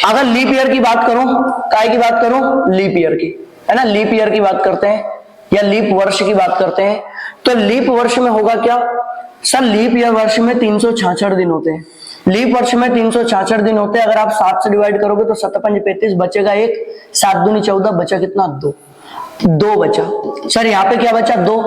अगर लीप ईयर की बात करूं, काय की बात करूं? लीप ईयर की, है ना, लीप ईयर की बात करते हैं या लीप वर्ष की बात करते हैं। तो लीप वर्ष में होगा क्या? सर लीप ईयर वर्ष में 366 दिन होते हैं। लीप वर्ष में 366 दिन होते हैं। अगर आप 7 से डिवाइड करोगे तो 7 5 35, बचेगा 1, 7 दूनी 14, बचा कितना? 2 बचा। सर यहाँ पे क्या बचा? 2।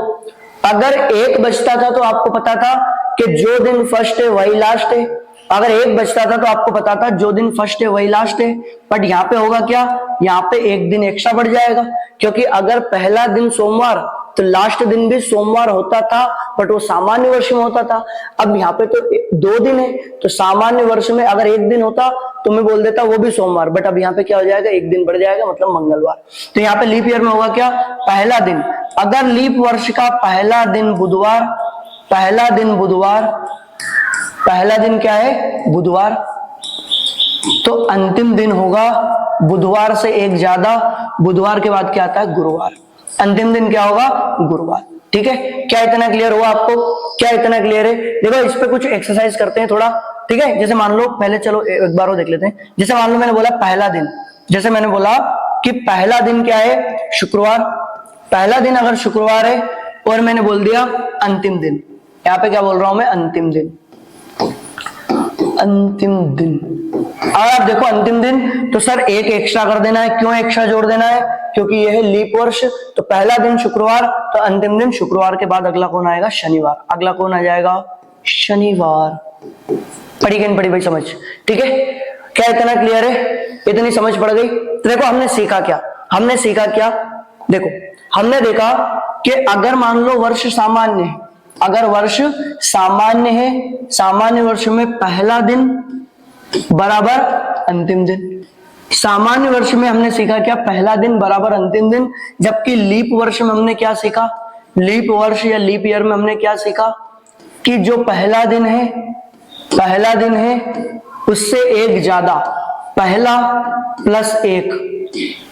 अगर 1 बचता था तो आपको पता था कि जो दिन फर्स्ट है वही लास्ट है। अगर 1 बचता था तो आपको पता था जो दिन फर्स्ट है वही लास्ट है। बट यहाँ पे होगा क्या? यहाँ पे 1 दिन एक्स्ट्रा बढ़ जाएगा, क्योंकि अगर पहला दिन सोमवार तो लास्ट दिन भी सोमवार होता था, बट वो सामान्य वर्ष में होता था। अब यहाँ पे तो 2 दिन है, तो सामान्य वर्ष में अगर 1 दिन होता तो मैं बोल देता वो भी सोमवार, बट अब यहाँ पे क्या हो जाएगा? 1 दिन बढ़ जाएगा, मतलब मंगलवार। तो यहाँ पे लीप ईयर में होगा क्या? पहला दिन। अगर लीप वर्ष का पहला दिन बुधवार, पहला दिन बुधवार, पहला दिन क्या है? बुधवार, तो अंतिम दिन होगा बुधवार से 1 ज्यादा। बुधवार के बाद क्या आता है? गुरुवार। अंतिम दिन क्या होगा? गुरुवार। ठीक है, क्या इतना क्लियर हुआ आपको? क्या इतना क्लियर है? देखो इस पे कुछ एक्सरसाइज करते हैं थोड़ा, ठीक है। जैसे मान लो पहले, चलो एक बार और देख लेते हैं। जैसे मान लो मैंने बोला पहला दिन, जैसे मैंने बोला कि पहला दिन क्या है? शुक्रवार। पहला दिन अगर शुक्रवार है और मैंने बोल दिया अंतिम दिन, यहाँ पे क्या बोल रहा हूं मैं? अंतिम दिन। अंतिम दिन, अगर आप देखो अंतिम दिन तो सर 1 एक्स्ट्रा कर देना है। क्यों एक्स्ट्रा जोड़ देना है? क्योंकि यह है लीप वर्ष। तो पहला दिन शुक्रवार, तो अंतिम दिन शुक्रवार के बाद अगला कौन आएगा? शनिवार। अगला कौन आ जाएगा? शनिवार। पढ़ी कि नहीं पढ़ी भाई? समझ, ठीक है। क्या इतना क्लियर है? इतनी समझ पड़ गई? तो देखो हमने सीखा क्या? हमने सीखा क्या? देखो हमने देखा कि अगर मान लो वर्ष सामान्य है, अगर वर्ष सामान्य है, सामान्य वर्ष में पहला दिन बराबर अंतिम दिन। सामान्य वर्ष में हमने सीखा क्या? पहला दिन बराबर अंतिम दिन। जबकि लीप वर्ष में हमने क्या सीखा? लीप वर्ष या लीप ईयर में हमने क्या सीखा? कि जो पहला दिन है, पहला दिन है उससे 1 ज्यादा, पहला प्लस 1,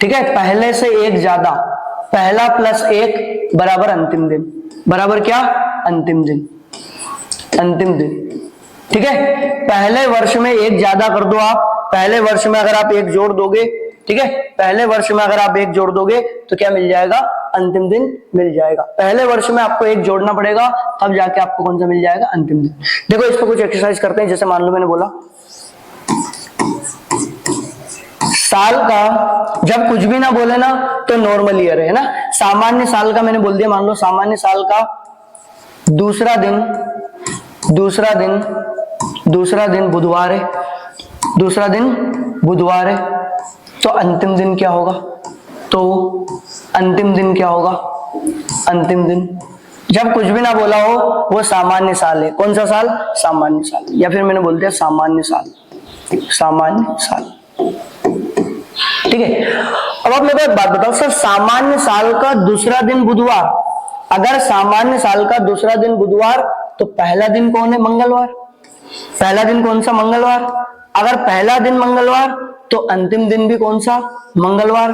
ठीक है, पहले से 1 ज्यादा, पहला प्लस 1 बराबर अंतिम दिन। बराबर क्या? अंतिम दिन। अंतिम दिन, ठीक है। पहले वर्ष में 1 ज्यादा कर दो आप। पहले वर्ष में अगर आप 1 जोड़ दोगे ठीक है, पहले वर्ष में अगर आप 1 जोड़ दोगे तो क्या मिल जाएगा, अंतिम दिन मिल जाएगा। पहले वर्ष में आपको 1 जोड़ना पड़ेगा, तब जाके आपको कौन सा मिल जाएगा, अंतिम दिन। देखो इस पर कुछ एक्सरसाइज करते हैं। जैसे मान लो मैंने बोला साल का जब कुछ भी ना बोले ना तो नॉर्मल ईयर है ना, सामान्य साल का मैंने बोल दिया, मान लो सामान्य साल का दूसरा दिन बुधवार है, दूसरा दिन बुधवार है, तो अंतिम दिन क्या होगा, तो अंतिम दिन क्या होगा, अंतिम दिन जब कुछ भी ना बोला हो वो सामान्य साल है। कौन सा साल, सामान्य साल, या फिर मैंने बोल दिया सामान्य साल, सामान्य साल, ठीक है। अब आप मेरे को एक बात बताओ सर, सामान्य साल का दूसरा दिन बुधवार, अगर सामान्य साल का दूसरा दिन बुधवार तो पहला दिन कौन है, मंगलवार, पहला दिन कौन सा, मंगलवार। अगर पहला दिन मंगलवार तो अंतिम दिन भी कौन सा, मंगलवार,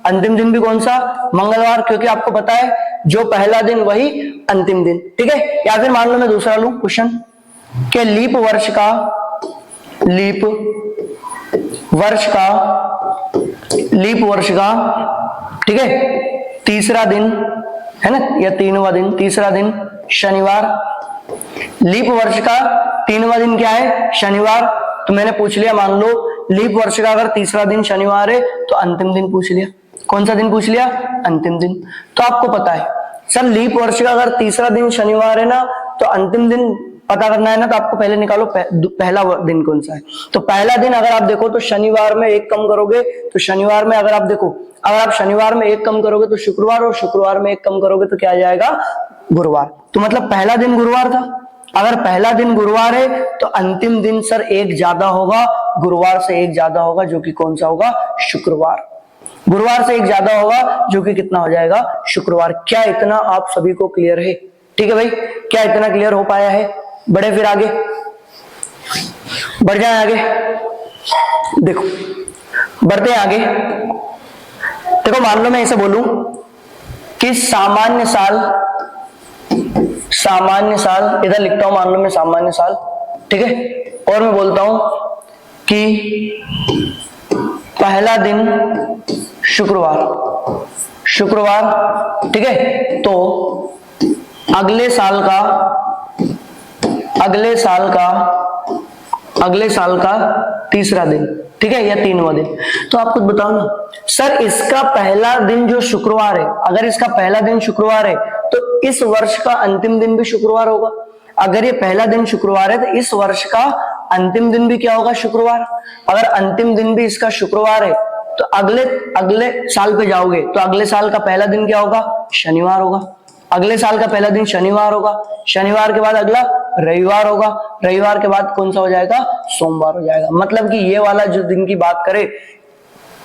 अंतिम दिन भी कौन सा, मंगलवार, क्योंकि आपको पता है जो पहला दिन वही अंतिम दिन, ठीक है। या फिर मान लो मैं दूसरा लूं क्वेश्चन के लीप वर्ष का ठीक है तीसरा दिन है ना, या 3वां दिन, तीसरा दिन शनिवार, लीप वर्ष का 3वां दिन क्या है, शनिवार। तो मैंने पूछ लिया, मान लो लीप वर्ष का अगर तीसरा दिन शनिवार है तो अंतिम दिन पूछ लिया, कौन सा दिन पूछ लिया, अंतिम दिन। तो आपको पता है सर लीप वर्ष का अगर तीसरा दिन शनिवार है ना तो अंतिम दिन पता करना है ना, तो आपको पहले निकालो पहला दिन कौन सा है। तो पहला दिन अगर आप देखो तो शनिवार में 1 कम करोगे तो शनिवार में, अगर आप देखो अगर आप शनिवार में 1 कम करोगे तो शुक्रवार, और शुक्रवार में 1 कम करोगे तो क्या आ जाएगा, गुरुवार। तो मतलब पहला दिन गुरुवार था। अगर पहला दिन गुरुवार है तो अंतिम दिन सर 1 ज्यादा होगा, गुरुवार से 1 ज्यादा होगा, जो कि कौन सा होगा, शुक्रवार। गुरुवार से 1 ज्यादा होगा जो कि कितना हो जाएगा, शुक्रवार। क्या इतना आप सभी को क्लियर है, ठीक है भाई, क्या इतना क्लियर हो पाया है। बढ़े फिर आगे, बढ़ जाए आगे, देखो बढ़ते हैं आगे। देखो मान लो मैं ऐसे बोलूं कि सामान्य साल इधर लिखता हूं, मान लो मैं सामान्य साल, ठीक है, और मैं बोलता हूं कि पहला दिन शुक्रवार, ठीक है, तो अगले साल का तीसरा दिन, ठीक है, या 3वां दिन। तो आप खुद बताओ ना सर, इसका पहला दिन जो शुक्रवार है, अगर इसका पहला दिन शुक्रवार है तो इस वर्ष का अंतिम दिन भी शुक्रवार होगा। अगर ये पहला दिन शुक्रवार है तो इस वर्ष का अंतिम दिन भी क्या होगा, शुक्रवार। अगर अंतिम दिन भी इसका शुक्रवार है तो अगले साल पे जाओगे तो अगले साल का पहला दिन क्या होगा, शनिवार होगा। अगले साल का पहला दिन शनिवार होगा, शनिवार के बाद अगला रविवार होगा, रविवार के बाद कौन सा हो जाएगा, सोमवार हो जाएगा। मतलब कि ये वाला जो दिन की बात करें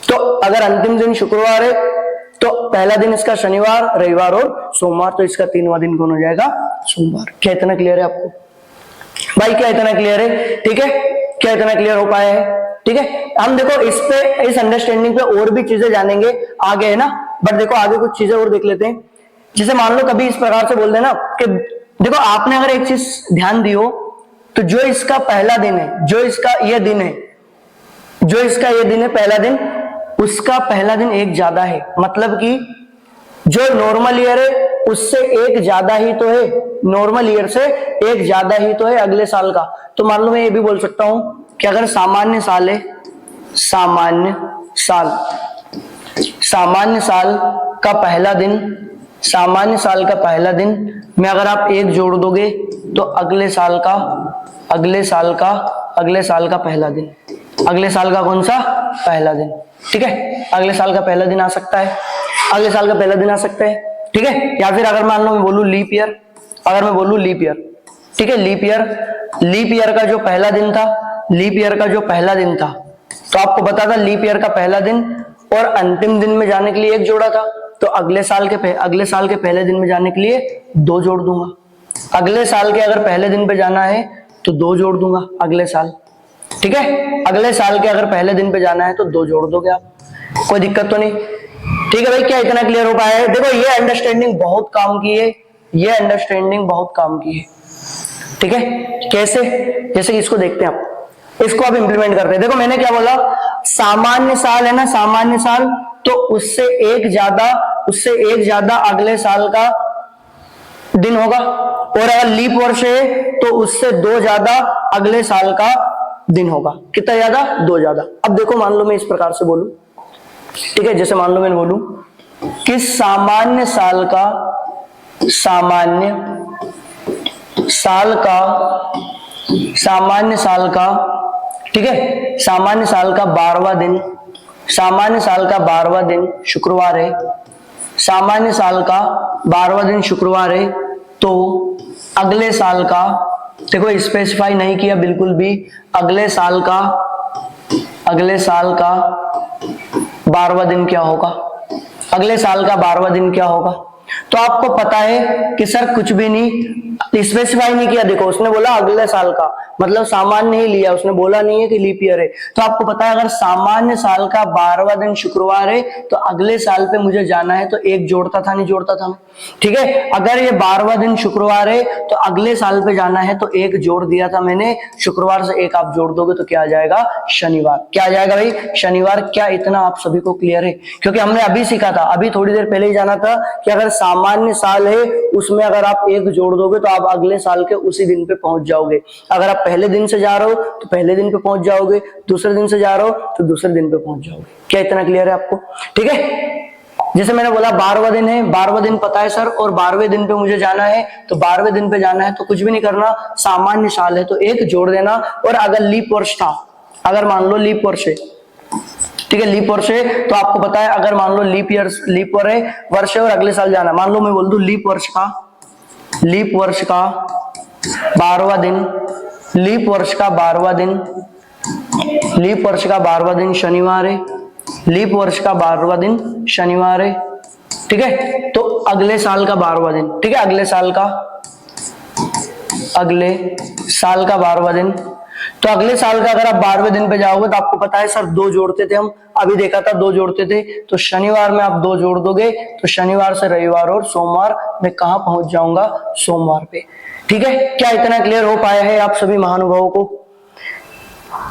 तो अगर अंतिम दिन शुक्रवार है तो पहला दिन इसका शनिवार, रविवार और सोमवार, तो इसका 3वां दिन कौन हो जाएगा, सोमवार। क्या इतना क्लियर है आपको भाई, क्या इतना क्लियर है, ठीक है, क्या इतना क्लियर हो पाया है, ठीक है। हम देखो इस अंडरस्टैंडिंग पे और भी चीजें जानेंगे आगे, है ना, बट देखो आगे कुछ चीजें और देख लेते हैं। जैसे मान लो कभी इस प्रकार से बोल देना कि देखो आपने अगर एक चीज ध्यान दी हो तो जो इसका पहला दिन है, जो इसका ये दिन है पहला दिन, उसका पहला दिन 1 ज्यादा है। मतलब कि जो नॉर्मल ईयर है उससे 1 ज्यादा ही तो है, नॉर्मल ईयर से 1 ज्यादा ही तो है अगले साल का। तो मान लो मैं ये भी बोल सकता हूं कि अगर सामान्य साल है, सामान्य साल का पहला दिन में अगर आप 1 जोड़ दोगे तो अगले साल का पहला दिन, अगले साल का कौन सा, पहला दिन, ठीक है, अगले साल का पहला दिन आ सकता है, अगले साल का पहला दिन आ सकता है, ठीक है। या फिर अगर मान लो मैं बोलूं लीप ईयर, अगर मैं बोलूं लीप ईयर, ठीक है, लीप ईयर का जो पहला दिन था, तो आपको पता था लीप ईयर का पहला दिन और अंतिम दिन में जाने के लिए 1 जोड़ा था, तो अगले साल के पहले दिन में जाने के लिए 2 जोड़ दूंगा। अगले साल के अगर पहले दिन पे जाना है तो 2 जोड़ दूंगा अगले साल, ठीक है, अगले साल के अगर पहले दिन पे जाना है तो 2 जोड़ दोगे आप, कोई दिक्कत तो नहीं, ठीक है भाई। क्या इतना क्लियर हो पाया है। देखो ये अंडरस्टैंडिंग बहुत काम की है, ठीक है। कैसे, जैसे इसको देखते हैं आप, इसको अब इंप्लीमेंट करते हैं। देखो मैंने क्या बोला, सामान्य साल है ना, सामान्य साल, तो उससे एक ज्यादा अगले साल का दिन होगा, और अगर लीप वर्ष है तो उससे 2 ज्यादा अगले साल का दिन होगा। कितना ज्यादा? 2 ज्यादा। अब देखो मान लो मैं इस प्रकार से बोलूं, ठीक है, जैसे मान लो मैं बोलूं कि सामान्य साल का 12वां दिन शुक्रवार है, सामान्य साल का 12वां दिन शुक्रवार है, तो अगले साल का, देखो स्पेसिफाई नहीं किया बिल्कुल भी, अगले साल का 12वां दिन क्या होगा, अगले साल का 12वां दिन क्या होगा। तो आपको पता है कि सर कुछ भी नहीं स्पेसिफाई नहीं किया, देखो उसने बोला अगले साल का, मतलब सामान्य ही लिया, उसने बोला नहीं है कि लीप ईयर है। तो आपको पता है अगर सामान्य साल का 12वां दिन शुक्रवार है तो अगले साल पे मुझे जाना है तो एक जोड़ता था, नहीं जोड़ता था मैं, ठीक है। अगर ये 12वां दिन शुक्रवार है तो अगले साल पे जाना है तो एक जोड़ दिया था मैंने, शुक्रवार से एक आप जोड़ दोगे तो क्या आ जाएगा? शनिवार। क्या आ जाएगा भाई? शनिवार। क्या इतना आप सभी को क्लियर है? क्योंकि हमने अभी सीखा था, अभी थोड़ी देर पहले ही जाना था कि अगर सामान्य साल है उसमें अगर आप एक जोड़ दोगे तो आप अगले साल के उसी दिन पे पहुंच जाओगे। अगर आप पहले दिन से जा रहे हो तो पहले दिन पे पहुंच जाओगे, दूसरे दिन से जा रहे हो तो दूसरे दिन पे पहुंच जाओगे। क्या इतना क्लियर है आपको? ठीक है। जैसे मैंने बोला 12वां दिन है, 12वां दिन पता है सर, और 12वें दिन पे मुझे जाना है, तो 12वें दिन पे जाना है तो कुछ भी नहीं करना, सामान्य साल है तो एक जोड़ देना। और अगर लीप वर्ष था, अगर मान लो लीप वर्ष है, ठीक है, लीप वर्ष है तो आपको पता है अगर मान लो लीप वर्ष है और अगले साल जाना, मान लो मैं बोल दूं लीप वर्ष का 12वां दिन, लीप वर्ष का 12वां दिन शनिवार है, लीप वर्ष का 12वां दिन शनिवार है, ठीक है। तो अगले साल का 12वां दिन, ठीक है, अगले साल का 12वां दिन, तो अगले साल का अगर आप 12वें दिन पे जाओगे तो आपको पता है सर 2 जोड़ते थे हम, अभी देखा था 2 जोड़ते थे, तो शनिवार में आप 2 जोड़ दोगे तो शनिवार से रविवार और सोमवार में कहां पहुंच जाऊंगा? सोमवार पे। ठीक है। क्या इतना क्लियर हो पाया है आप सभी महानुभावों को?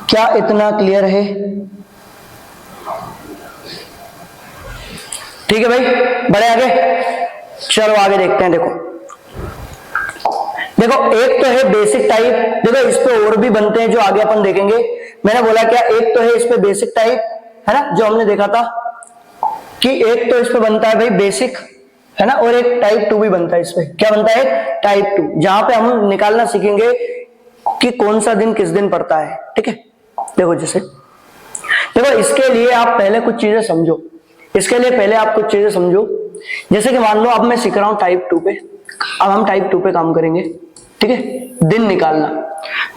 क्या इतना क्लियर है? ठीक है भाई, बढ़े आगे, चलो आगे देखते हैं। देखो एक तो है बेसिक टाइप, देखो इस पे और भी बनते हैं जो आगे अपन देखेंगे। मैंने बोला क्या, एक तो है इस पे बेसिक टाइप, है ना, जो हमने देखा था कि एक तो इस पे बनता है भाई बेसिक, है ना, और एक टाइप 2 भी बनता है। इसमें क्या बनता है? टाइप 2, जहां पे हम निकालना सीखेंगे कि कौन सा दिन किस दिन पड़ता है। ठीक है। देखो जैसे, देखो इसके लिए आप पहले कुछ चीजें समझो, जैसे कि मान लो अब मैं सीख रहा हूं टाइप 2 पे, अब हम टाइप 2 पे काम करेंगे। ठीक है। दिन निकालना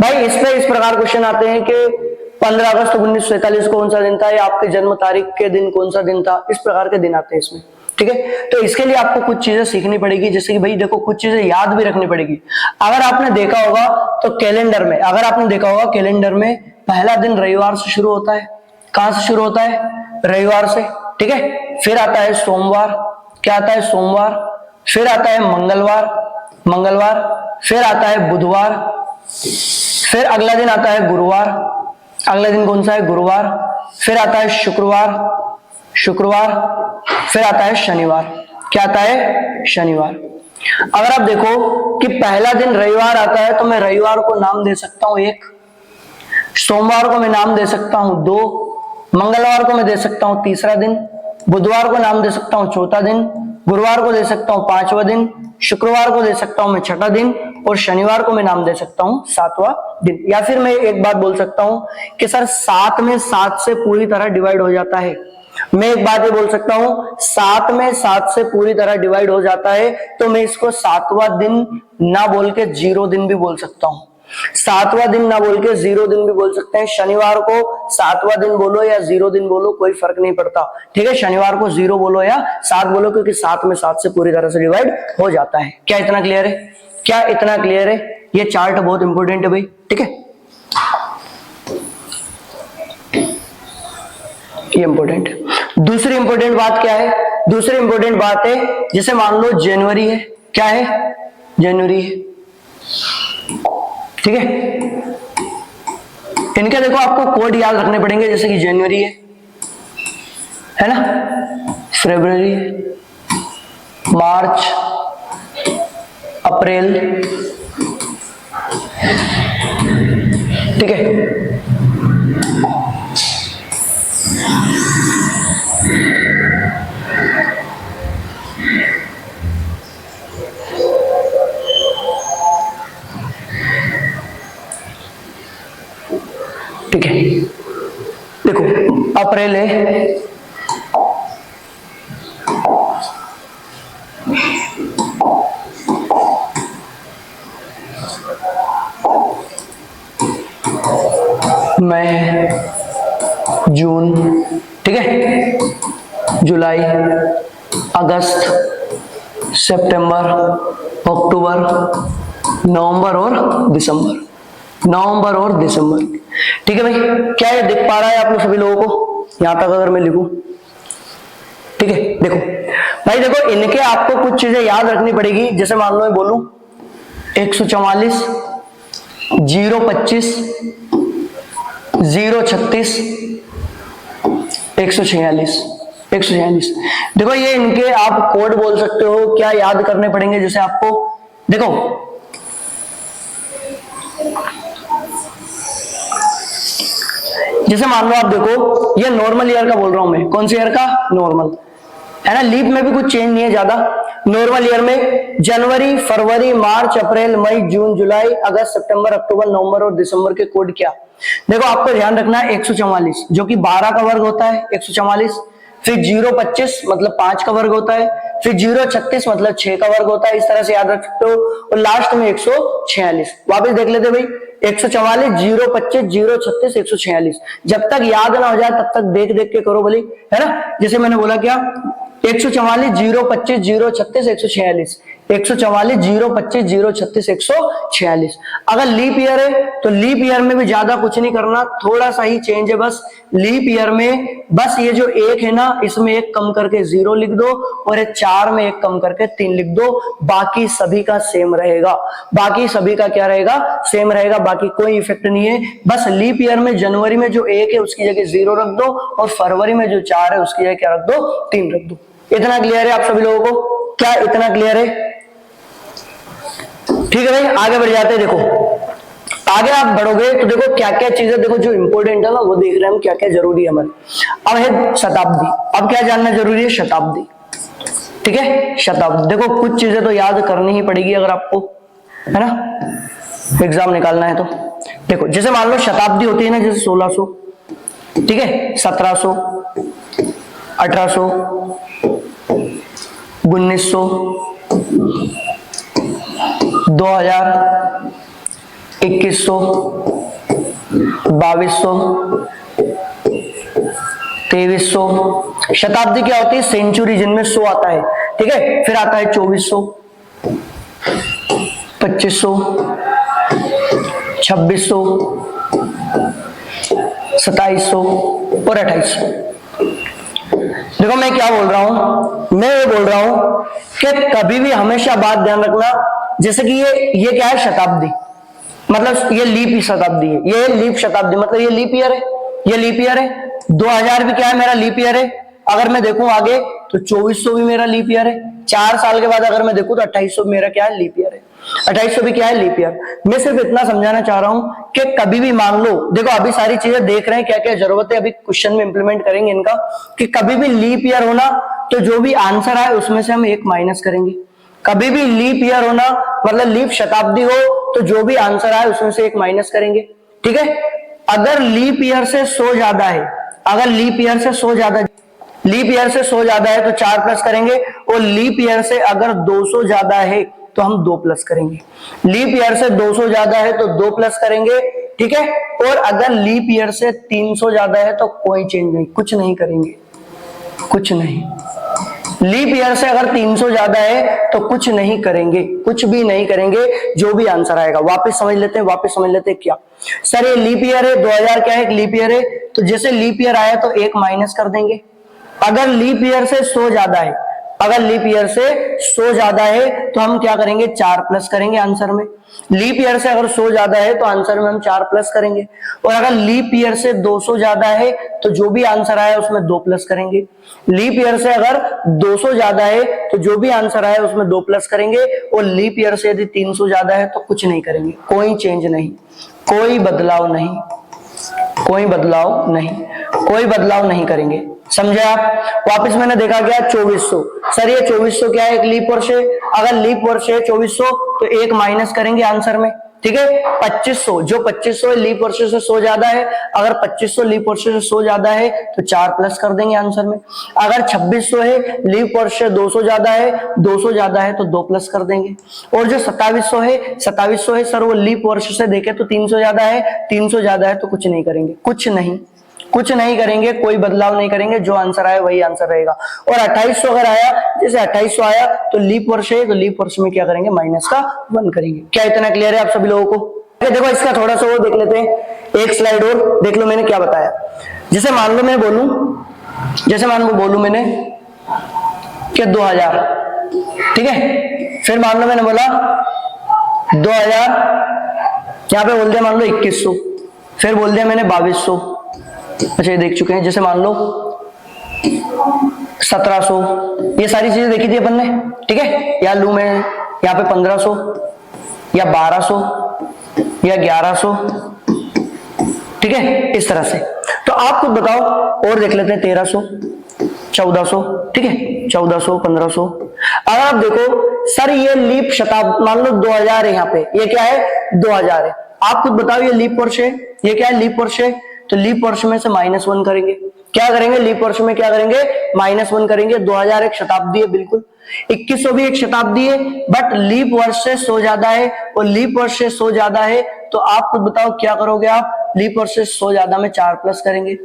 भाई, इसमें इस प्रकार क्वेश्चन आते हैं कि 15 अगस्त 1947 कौन सा दिन था, या आपके जन्म तारीख के दिन कौन सा दिन था, इस प्रकार के दिन आते हैं इसमें। ठीक है। तो इसके लिए आपको कुछ चीजें सीखनी पड़ेगी, जैसे कि भाई देखो कुछ चीजें याद भी रखनी पड़ेगी। अगर आपने देखा होगा तो कैलेंडर में, पहला दिन रविवार से शुरू होता है। कहां से शुरू होता है? रविवार से। ठीक है। फिर आता है सोमवार, क्या आता है? सोमवार। फिर आता है मंगलवार, फिर आता है बुधवार, फिर अगला दिन आता है गुरुवार, अगला दिन कौन सा है? गुरुवार। फिर आता है शुक्रवार, फिर आता है शनिवार। क्या आता है? शनिवार। अगर आप देखो कि पहला दिन रविवार आता है तो मैं रविवार को नाम दे सकता हूं 1, सोमवार को मैं नाम दे सकता हूं 2, मंगलवार को मैं दे सकता हूं 3रा दिन, बुधवार को नाम दे सकता हूं 4था दिन, गुरुवार को दे सकता हूं 5वां दिन, शुक्रवार को दे सकता हूं मैं 6ठा दिन, और शनिवार को मैं नाम दे सकता हूं 7वां दिन। या फिर मैं एक बात बोल सकता हूं कि सर 7 में 7 से पूरी तरह डिवाइड हो जाता है। मैं एक बात ये बोल सकता हूं, 7 में 7 से पूरी तरह डिवाइड हो जाता है, तो मैं इसको 7वां दिन ना बोल के 0 दिन भी बोल सकता हूं। 7वां दिन ना बोल के 0 दिन भी बोल सकते हैं। शनिवार को 7वां दिन बोलो या 0 दिन बोलो, कोई फर्क नहीं पड़ता। ठीक है। शनिवार को 0 बोलो या 7 बोलो, क्योंकि 7 में 7 से पूरी तरह से डिवाइड हो जाता है। क्या इतना क्लियर है? क्या इतना क्लियर है? ये चार्ट बहुत इंपॉर्टेंट है भाई। ठीक है, ये इंपॉर्टेंट है। दूसरी इंपॉर्टेंट बात क्या है? दूसरी इंपॉर्टेंट बात है, जैसे मान लो जनवरी है, क्या है? जनवरी है। ठीक है। इनके देखो आपको कोड याद रखने पड़ेंगे, जैसे कि जनवरी है ना, फरवरी, मार्च, अप्रैल, ठीक है। ठीक है, देखो अप्रैल है, मई, जून, ठीक है, जुलाई, अगस्त, सितंबर, अक्टूबर, नवंबर और दिसंबर, नवंबर और दिसंबर, ठीक है भाई। क्या ये दिख पा रहा है आप लोग सभी लोगों को यहां तक अगर मैं लिखूं? ठीक है, देखो भाई, देखो इनके आपको कुछ चीजें याद रखनी पड़ेगी। जैसे मान लो मैं बोलूं 144, 025, 036, 146, 146, देखो ये इनके आप कोड बोल सकते हो। क्या याद करने पड़ेंगे जैसे आपको? देखो जैसे मान लो आप देखो, ये नॉर्मल ईयर का बोल रहा हूं मैं, कौन से ईयर का? नॉर्मल, है ना, लीप में भी कुछ चेंज नहीं है ज्यादा। नॉर्मल ईयर में जनवरी, फरवरी, मार्च, अप्रैल, मई, जून, जुलाई, अगस्त, सितंबर, अक्टूबर, नवंबर और दिसंबर के कोड क्या? देखो आपको ध्यान रखना है 144 जो कि 12 का वर्ग होता है 144, फिर 025 मतलब 5 का वर्ग होता है, फिर 036 मतलब 6 का वर्ग होता है। इस तरह से याद रख सकते हो। और लास्ट में 146। वापस देख लेते भाई, 144, 025, 036, 146। जब तक याद ना हो जाए तब तक देख देख के करो बोली, है ना। जैसे मैंने बोला क्या, 144, 025, 036, 146, 144, 025, 036, 146। अगर लीप ईयर है तो लीप ईयर में भी ज्यादा कुछ नहीं करना, थोड़ा सा ही चेंज है बस। लीप ईयर में बस ये जो एक है ना, इसमें एक कम करके 0 लिख दो, और ये 4 में एक कम करके 3 लिख दो। बाकी सभी का सेम रहेगा, बाकी सभी का क्या रहेगा? सेम रहेगा, बाकी कोई इफेक्ट नहीं है। बस लीप ईयर में जनवरी में जो 1 है उसकी जगह 0 रख दो, और फरवरी में जो 4 है उसकी जगह क्या रख दो? 3 रख दो। इतना क्लियर है आप सभी लोगों को? क्या इतना क्लियर है? ठीक है भाई, आगे बढ़ जाते हैं। देखो आगे आप बढ़ोगे तो देखो क्या क्या चीजें, देखो जो इंपॉर्टेंट है ना वो देख रहे हैं हम, क्या क्या जरूरी है हमारे। अब है शताब्दी। अब क्या जानना जरूरी है? शताब्दी, ठीक है, शताब्दी। देखो कुछ चीजें तो याद करनी ही पड़ेगी अगर आपको, है ना, एग्जाम निकालना है तो। देखो जैसे मान लो शताब्दी होती है ना, जैसे 1600, ठीक है, 1700, 1800, 1900, 2000, 2100, 2200, 2300। शताब्दी क्या होती है? सेंचुरी, जिनमें 100 आता है, ठीक है। फिर आता है 2400, 2500, 2600, 2700 और 2800। देखो मैं क्या बोल रहा हूं, मैं ये बोल रहा हूं कि कभी भी हमेशा बात ध्यान रखना, जैसे कि ये क्या है? शताब्दी, मतलब ये लीप शताब्दी है, ये लीप शताब्दी मतलब ये लीप ईयर है, ये लीप ईयर है। 2000 भी क्या है? मेरा लीप ईयर है। अगर मैं देखूं आगे तो 2400 भी मेरा लीप ईयर है। 4 साल के बाद अगर मैं देखूं तो 2800 मेरा क्या है? लीप ईयर है। 2800 भी क्या है? Leap year. मैं सिर्फ इतना समझाना चाह रहा हूं कि कभी भी मान लो, देखो अभी सारी चीजें देख रहे हैं क्या क्या जरूरत है, अभी क्वेश्चन में इंप्लीमेंट करेंगे इनका, कि कभी भी लीप ईयर होना तो जो भी आंसर आए उसमें से हम 1 माइनस करेंगे। कभी भी लीप ईयर होना मतलब लीप शताब्दी हो तो जो भी आंसर आए उसमें से 1 माइनस करेंगे, ठीक है। अगर लीप ईयर से 100 ज्यादा है, अगर लीप ईयर से 100 ज्यादा, लीप ईयर से 100 ज्यादा है तो 4 प्लस करेंगे, और लीप ईयर से अगर 200 ज्यादा है तो हम 2 प्लस करेंगे। लीप ईयर से 200 ज्यादा है तो 2 प्लस करेंगे, ठीक है। और अगर लीप ईयर से 300 ज्यादा है तो कोई चेंज नहीं, कुछ नहीं करेंगे, कुछ नहीं। लीप ईयर से अगर 300 ज्यादा है तो कुछ नहीं करेंगे, कुछ भी नहीं करेंगे, जो भी आंसर आएगा। वापस समझ लेते हैं, वापस समझ लेते हैं। क्या सर ये लीप ईयर है, 2000 क्या है? एक लीप ईयर है, तो जैसे लीप ईयर आया तो 1 माइनस कर देंगे। अगर लीप ईयर से 100 ज्यादा है, अगर लीप ईयर से 100 ज्यादा है तो हम क्या करेंगे, 4 प्लस करेंगे आंसर में। लीप ईयर से अगर 100 ज्यादा है तो आंसर में हम 4 प्लस करेंगे। और अगर लीप ईयर से 200 ज्यादा है तो जो भी आंसर आया उसमें 2 प्लस करेंगे। लीप ईयर से अगर 200 ज्यादा है तो जो भी आंसर आया उसमें 2 प्लस करेंगे। और लीप ईयर से यदि 300 ज्यादा है तो कुछ नहीं करेंगे, कोई चेंज नहीं, कोई बदलाव नहीं, कोई बदलाव नहीं, कोई बदलाव नहीं करेंगे। समझे आप? वापस मैंने देखा क्या, 2400। सर ये 2400 क्या है, एक लीप वर्ष है। अगर लीप वर्ष है 2400 तो 1 माइनस करेंगे आंसर में, ठीक है। 2500, जो 2500 है लीप वर्ष से 100 ज्यादा है। अगर 2500 लीप वर्ष से 100 ज्यादा है तो 4 प्लस कर देंगे आंसर में। अगर 2600 है लीप वर्ष से 200 ज्यादा है, 200 ज्यादा है तो 2 प्लस कर देंगे। और जो 2700 है सर वो लीप वर्ष से देखे तो 300 ज्यादा है, 300 ज्यादा है तो कुछ नहीं करेंगे, कुछ नहीं करेंगे, कोई बदलाव नहीं करेंगे। जो आंसर आया वही आंसर रहेगा। और 2800 अगर आया, जैसे 2800 आया तो लीप वर्ष है, तो लीप वर्ष में क्या करेंगे, माइनस का 1 करेंगे। क्या इतना क्लियर है आप सभी लोगों को? देखो इसका थोड़ा सा वो देख लेते हैं, एक स्लाइड और देख लो मैंने क्या बताया। जैसे मान लो मैं बोलूं मैंने कि 2000, ठीक है। फिर मान लो मैंने बोला 2000, यहां पे बोल दिया मान लो 2100, फिर बोल दिया मैंने 2200। अच्छा ये देख चुके हैं। जैसे मान लो 1700, ये सारी चीजें देखी थी अपन ने, ठीक है। या लू मैं यहाँ पे 1500 या 1200 या 1100, ठीक है, इस तरह से। तो आप खुद बताओ, और देख लेते हैं 1300, 1400, ठीक है, 1400, 1500। अगर आप देखो सर ये लीप शताब्दी, मान लो 2000 है, यहाँ पे ये क्या है, 2000 है। आप खुद बताओ ये लीप वर्ष है, ये क्या है, लीप वर्ष है। तो लीप वर्ष में से -1 करेंगे। क्या करेंगे, लीप वर्ष में क्या करेंगे, -1 करेंगे। 2000 एक शताब्दी है, बिल्कुल। 2100 भी एक शताब्दी है, बट लीप वर्ष से 100 ज्यादा है, और लीप वर्ष से 100 ज्यादा है तो आप खुद बताओ क्या करोगे आप, लीप वर्ष से 100 ज्यादा में 4 प्लस करेंगे।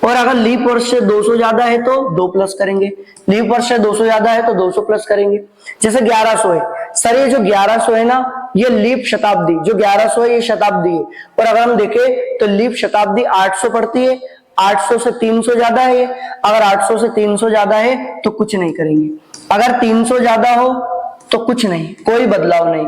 और अगर लीप वर्ष से 200 ज्यादा है तो 2 प्लस करेंगे। लीप वर्ष से 200 ज्यादा है तो 200 प्लस करेंगे। जैसे 1100 है, सर ये जो 1100 है ना, ये लीप शताब्दी, जो 1100 है ये शताब्दी है। और अगर हम देखें तो लीप शताब्दी 800 पड़ती है, 800 से 300 ज्यादा है। अगर 800 से 300 ज्यादा है तो कुछ नहीं करेंगे। अगर 300 ज्यादा हो तो कुछ नहीं, कोई बदलाव नहीं,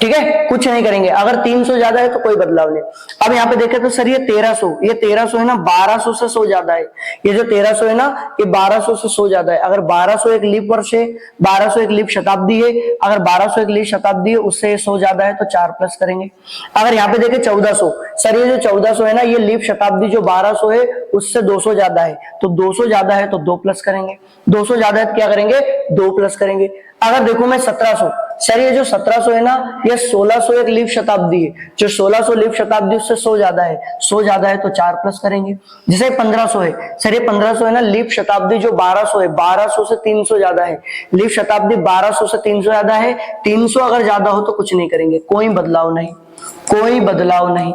ठीक है, कुछ नहीं करेंगे। अगर 300 ज्यादा है तो कोई बदलाव नहीं। अब यहाँ पे देखें तो सर ये 1300 है ना, 1200 से 100 ज्यादा है। ये जो 1300 है ना, ये 1200 से 100 ज्यादा है। अगर 1200 एक लीप वर्ष है, 1200 एक लीप शताब्दी है, अगर 1200 एक लीप शताब्दी है उससे 100 ज्यादा है तो 4 प्लस करेंगे। अगर यहाँ पे देखें 1400, सर ये जो 1400 है ना, ये लीप शताब्दी जो 1200 है उससे 200 ज्यादा है, तो 200 ज्यादा है तो 2 प्लस करेंगे। 200 ज्यादा है तो क्या करेंगे, 2 प्लस करेंगे। अगर देखो मैं 1700, सर ये जो 1700 है ना, ये 1600 एक लीप शताब्दी है, जो 1600 लीप शताब्दी उससे 100 ज्यादा है, 100 ज्यादा है तो 4 प्लस करेंगे। जैसे 1500 है, सर ये 1500 है ना, लीप शताब्दी जो 1200 है, 1200 से 300 ज्यादा है, लीप शताब्दी 1200 से 300 ज्यादा है। 300 अगर ज्यादा हो तो कुछ नहीं करेंगे, कोई बदलाव नहीं, कोई बदलाव नहीं,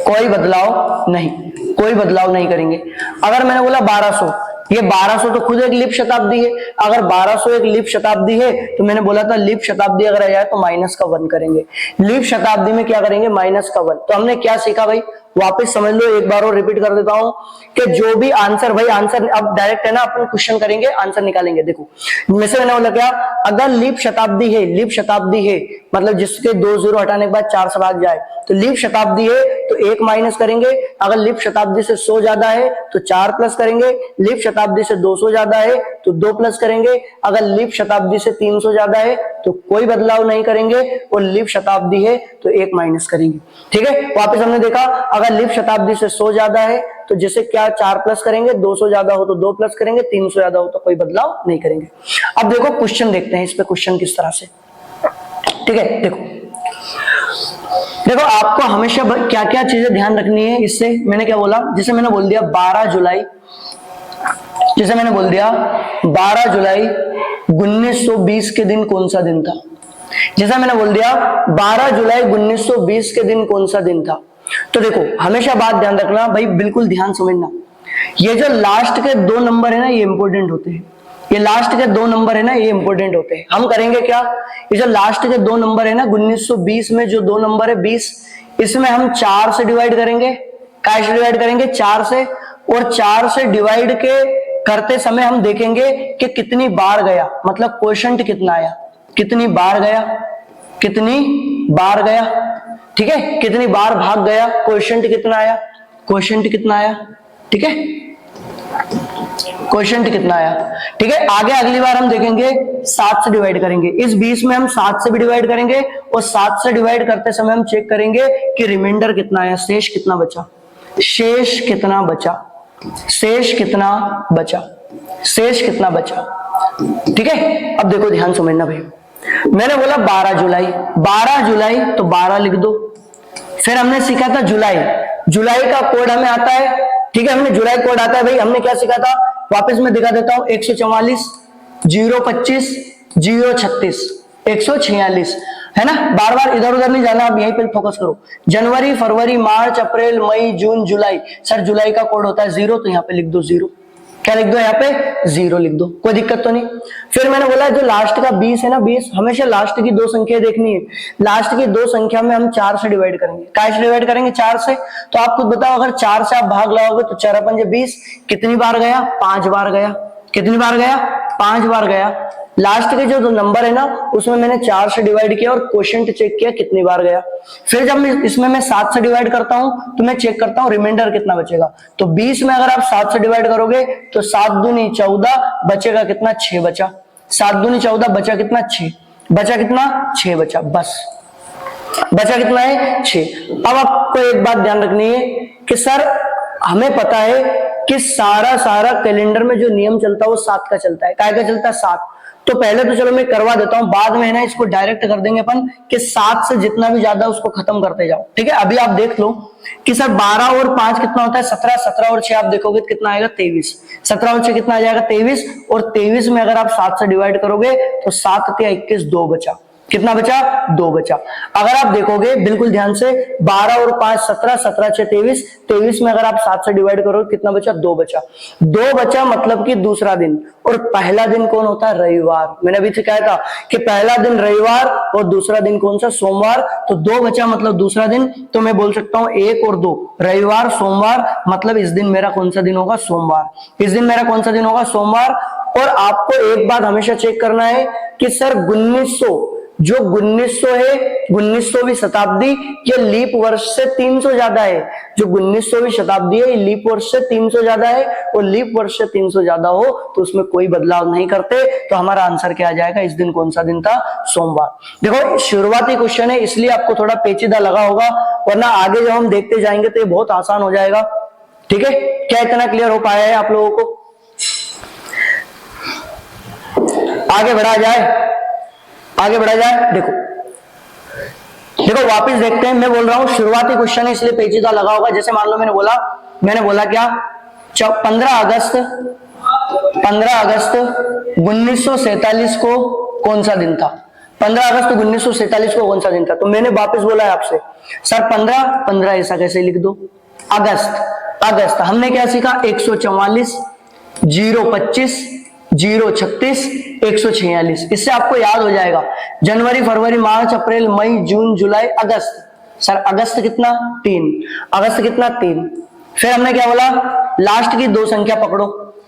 कोई बदलाव नहीं, कोई बदलाव नहीं करेंगे। अगर मैंने बोला 1200, ये 1200 तो खुद एक लीप शताब्दी है। अगर 1200 एक लीप शताब्दी है तो मैंने बोला था लीप शताब्दी अगर आ जाए तो माइनस का 1 करेंगे। लीप शताब्दी में क्या करेंगे, माइनस का 1। तो हमने क्या सीखा भाई, वापस समझ लो, एक बार और रिपीट कर देता हूं कि जो भी आंसर, भाई आंसर अब डायरेक्ट है ना, अपन क्वेश्चन करेंगे, आंसर निकालेंगे। देखो जैसे मैंने बोला क्या, अगर लीप शताब्दी है, लीप शताब्दी है मतलब जिसके 2 0 हटाने के बाद 4 से भाग जाए, तो लीप शताब्दी है तो 1 माइनस करेंगे। अगर लीप शताब्दी से 100 ज्यादा है तो 4 प्लस करेंगे। लीप शताब्दी से 200 ज्यादा है तो 2 प्लस करेंगे। अगर लीप शताब्दी से 300 ज्यादा है तो कोई बदलाव नहीं करेंगे, और लीप शताब्दी है तो 1 माइनस करेंगे, ठीक है। वापस हमने देखा, अगर लीप शताब्दी से 100 ज्यादा है तो जैसे क्या 4 प्लस करेंगे, 200 ज्यादा हो तो 2 प्लस करेंगे, 300 ज्यादा हो तो कोई बदलाव नहीं करेंगे। अब देखो क्वेश्चन देखते हैं, इस पे क्वेश्चन किस तरह से, ठीक है। देखो आपको हमेशा क्या क्या चीजें ध्यान रखनी है। इससे मैंने क्या बोला, जैसे मैंने बोल दिया 12 जुलाई, जैसे मैंने बोल दिया 12 जुलाई 1920 के दिन कौन सा दिन था। जैसा मैंने बोल दिया 12 जुलाई 1920 के दिन कौन सा दिन था। तो देखो हमेशा बात ध्यान रखना भाई, बिल्कुल ध्यान समझना, ये जो लास्ट के 2 नंबर है ना, ये इंपॉर्टेंट होते हैं। ये लास्ट के 2 नंबर है ना, ये इंपॉर्टेंट होते हैं। हम करेंगे क्या, ये जो लास्ट के 2 नंबर है ना, 1920 में जो 2 नंबर है 20, इसमें हम 4 से डिवाइड करेंगे। काय से डिवाइड करेंगे, 4 से, और 4 से डिवाइड के करते समय हम देखेंगे कि कितनी बार गया, मतलब क्वोशंट कितना आया, कितनी बार गया, कितनी बार गया, ठीक है, कितनी बार भाग गया, क्वोशंट कितना आया, क्वोशंट कितना आया, ठीक है, क्वोशंट कितना आया, ठीक है। आगे अगली बार हम देखेंगे 7 से डिवाइड करेंगे, इस 20 में हम 7 से भी डिवाइड करेंगे और 7 से डिवाइड करते समय हम चेक करेंगे कि रिमाइंडर कितना आया, शेष कितना बचा, शेष कितना बचा, शेष कितना बचा, शेष कितना बचा, ठीक है। अब देखो ध्यान समझना भाई, मैंने बोला 12 जुलाई, 12 जुलाई तो 12 लिख दो। फिर हमने सीखा था जुलाई, जुलाई का कोड हमें आता है, ठीक है, हमने जुलाई कोड आता है भाई। हमने क्या सीखा था, वापस मैं दिखा देता हूं, 144 025 036 146, है ना। बार बार इधर उधर नहीं जाना, आप यहीं पे फोकस करो। जनवरी, फरवरी, मार्च, अप्रैल, मई, जून, जुलाई। सर जुलाई का कोड होता है 0, तो यहाँ पे लिख दो 0। क्या लिख दो, यहाँ पे 0 लिख दो, कोई दिक्कत तो नहीं। फिर मैंने बोला जो लास्ट का 20 है ना, 20 हमेशा लास्ट की 2 संख्या देखनी है। लास्ट की 2 संख्या में हम 4 से डिवाइड करेंगे। काय से डिवाइड करेंगे, 4 से। तो आप खुद बताओ, अगर 4 से आप भाग लगाओगे तो 4 पंजे 20, कितनी बार गया, 5 बार गया, कितनी बार गया, 5 बार गया। लास्ट के जो नंबर है ना, उसमें मैंने 4 से डिवाइड किया और क्वोशंट चेक किया कितनी बार गया। फिर जब इसमें मैं 7 से डिवाइड करता हूं तो मैं चेक करता हूं रिमाइंडर कितना बचेगा। तो 20 में अगर आप 7 से डिवाइड करोगे तो 7 दूनी 14, बचेगा कितना, 6 बचा। 7 दूनी 14, बचा कितना, 6, बचा कितना, 6 बचा, बस बचा कितना है, 6। अब आपको एक बात ध्यान रखनी है कि सर हमें पता है कि सारा कैलेंडर में जो नियम चलता है वो 7 का चलता है। काय का चलता है, 7। तो पहले तो चलो मैं करवा देता हूं, बाद में है ना इसको डायरेक्ट कर देंगे अपन कि 7 से जितना भी ज्यादा उसको खत्म करते जाओ, ठीक है। अभी आप देख लो कि सर 12 और 5 कितना होता है, 17, 17 और 6 आप देखोगे तो कितना आएगा, 23। 17 और 6 कितना आ जाएगा, 23। और 23 में अगर आप 7 से डिवाइड करोगे तो 7 × 21, 2 बचा। कितना बचा, 2 बचा। अगर आप देखोगे बिल्कुल ध्यान से, 12 और 5 17, 17 6 23, 23 में अगर आप 7 से डिवाइड करोगे कितना बचा, 2 बचा। 2 बचा मतलब कि दूसरा दिन। और पहला दिन कौन होता है, रविवार। मैंने अभी सिखाया था कि पहला दिन रविवार और दूसरा दिन कौन सा, सोमवार। तो 2 बचा मतलब दूसरा दिन। तो मैं बोल सकता हूं 1 और 2, रविवार सोमवार, मतलब इस दिन मेरा कौन सा दिन होगा, सोमवार। इस दिन मेरा कौन सा दिन होगा, सोमवार। और आपको एक बात हमेशा चेक करना है कि सर 1900 जो 1900 है, 1900वीं शताब्दी, ये लीप वर्ष से 300 ज्यादा है। जो 1900वीं शताब्दी है, लीप वर्ष से 300 ज्यादा है। और लीप वर्ष से 300 ज्यादा हो तो उसमें कोई बदलाव नहीं करते। तो हमारा आंसर क्या आ जाएगा, इस दिन कौन सा दिन था, सोमवार। देखो शुरुआती क्वेश्चन है इसलिए आपको थोड़ा पेचीदा लगा होगा, वरना आगे जब हम देखते जाएंगे तो ये बहुत आसान हो जाएगा, ठीक है। क्या इतना क्लियर हो पाया है आप लोगों को? आगे बढ़ा जाए, आगे बढ़ा जाए। देखो देखो वापस देखते हैं। मैं बोल रहा हूं शुरुआती क्वेश्चन है इसलिए पेचीदा लगा होगा। जैसे मान लो मैंने बोला क्या, 15 अगस्त 1947 को कौन सा दिन था, 15 अगस्त 1947 को कौन सा दिन था। तो मैंने वापस बोला है आपसे, सर 15 ऐसा कैसे लिख दो, अगस्त हमने क्या सीखा, 144 025 036 146। इससे आपको याद हो जाएगा, जनवरी फरवरी मार्च अप्रैल मई जून जुलाई अगस्त। सर अगस्त कितना, 3, अगस्त कितना, 3। फिर हमने क्या बोला, लास्ट की 2 संख्या पकड़ो।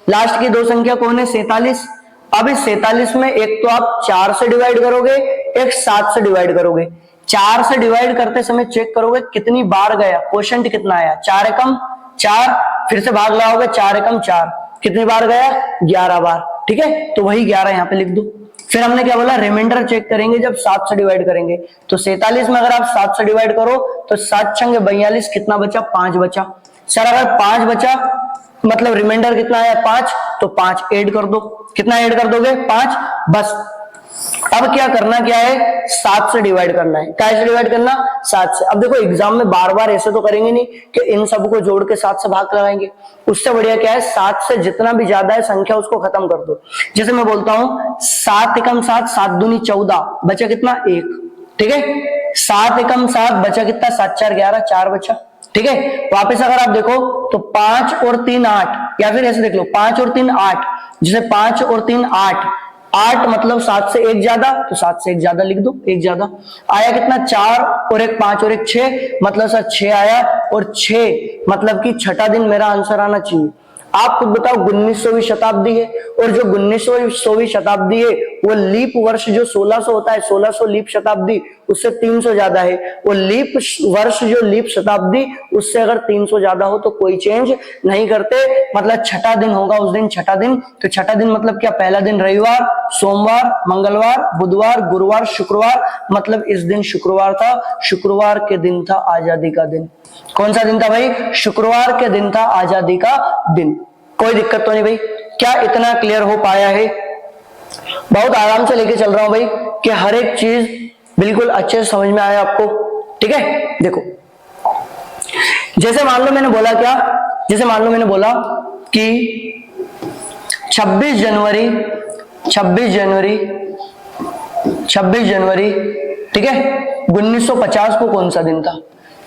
लास्ट की 2 संख्या कौन है, 47। अब इस 47 में एक तो आप 4 से डिवाइड करोगे, एक 7 से डिवाइड करोगे। 4 से डिवाइड करते समय चेक करोगे कितनी बार गया, क्वोशंट कितना आया, 4 एकम 4। फिर से भाग लगाओगे, 4 एकम 4, कितनी बार गया, 11 बार, ठीक है। तो वही 11 यहां पे लिख दो। फिर हमने क्या बोला, रिमाइंडर चेक करेंगे जब 7 से डिवाइड करेंगे। तो 47 में अगर आप 7 से डिवाइड करो तो 7 छंगे 42, कितना बचा, 5 बचा। सर अगर 5 बचा मतलब रिमाइंडर कितना आया, 5, तो 5 ऐड कर दो। कितना ऐड कर दोगे, 5, बस। अब क्या करना, क्या है, 7 से डिवाइड करना है। क्या से डिवाइड करना, 7 से। अब देखो एग्जाम में बार बार ऐसे तो करेंगे नहीं कि इन सबको जोड़ के 7 से भाग लगाएंगे। उससे बढ़िया क्या है, 7 से जितना भी ज्यादा है संख्या उसको खत्म कर दो। जैसे मैं बोलता हूं 7 एकम 7, 7 दूनी 14, बचा कितना, 1, ठीक है। 7 एकम 7 बचा कितना, 7 4 11, 4 बचा, ठीक है। वापस अगर आप देखो तो 5 और 3 8, या फिर ऐसे देख लो 5 और 3 8, जैसे 5 और 3 8, 8 मतलब 7 से 1 ज्यादा, तो 7 से 1 ज्यादा लिख दो, 1 ज्यादा आया कितना, 4 और 1 5 और 1 6, मतलब सर 6 आया। और 6 मतलब कि छठा दिन मेरा आंसर आना चाहिए। आप खुद बताओ 1900वीं शताब्दी है, और जो 1900वीं शताब्दी है वो लीप वर्ष जो 1600 होता है, 1600 लीप शताब्दी उससे 300 ज्यादा है, वो लीप वर्ष जो लीप शताब्दी उससे अगर 300 ज्यादा हो तो कोई चेंज नहीं करते, मतलब छठा दिन होगा उस दिन छठा दिन। तो छठा दिन मतलब क्या, पहला दिन रविवार, सोमवार, मंगलवार, बुधवार, गुरुवार, शुक्रवार, मतलब इस दिन शुक्रवार था, शुक्रवार के दिन था आजादी का दिन। कौन सा दिन था भाई, शुक्रवार के दिन था आजादी का दिन। कोई दिक्कत तो नहीं भाई, क्या इतना क्लियर हो पाया है? बहुत आराम से लेके चल रहा हूं भाई कि हर एक चीज बिल्कुल अच्छे से समझ में आया आपको, ठीक है। देखो जैसे मान लो मैंने बोला क्या, जैसे मान लो मैंने बोला कि 26 जनवरी ठीक है 1950 को कौन सा दिन था,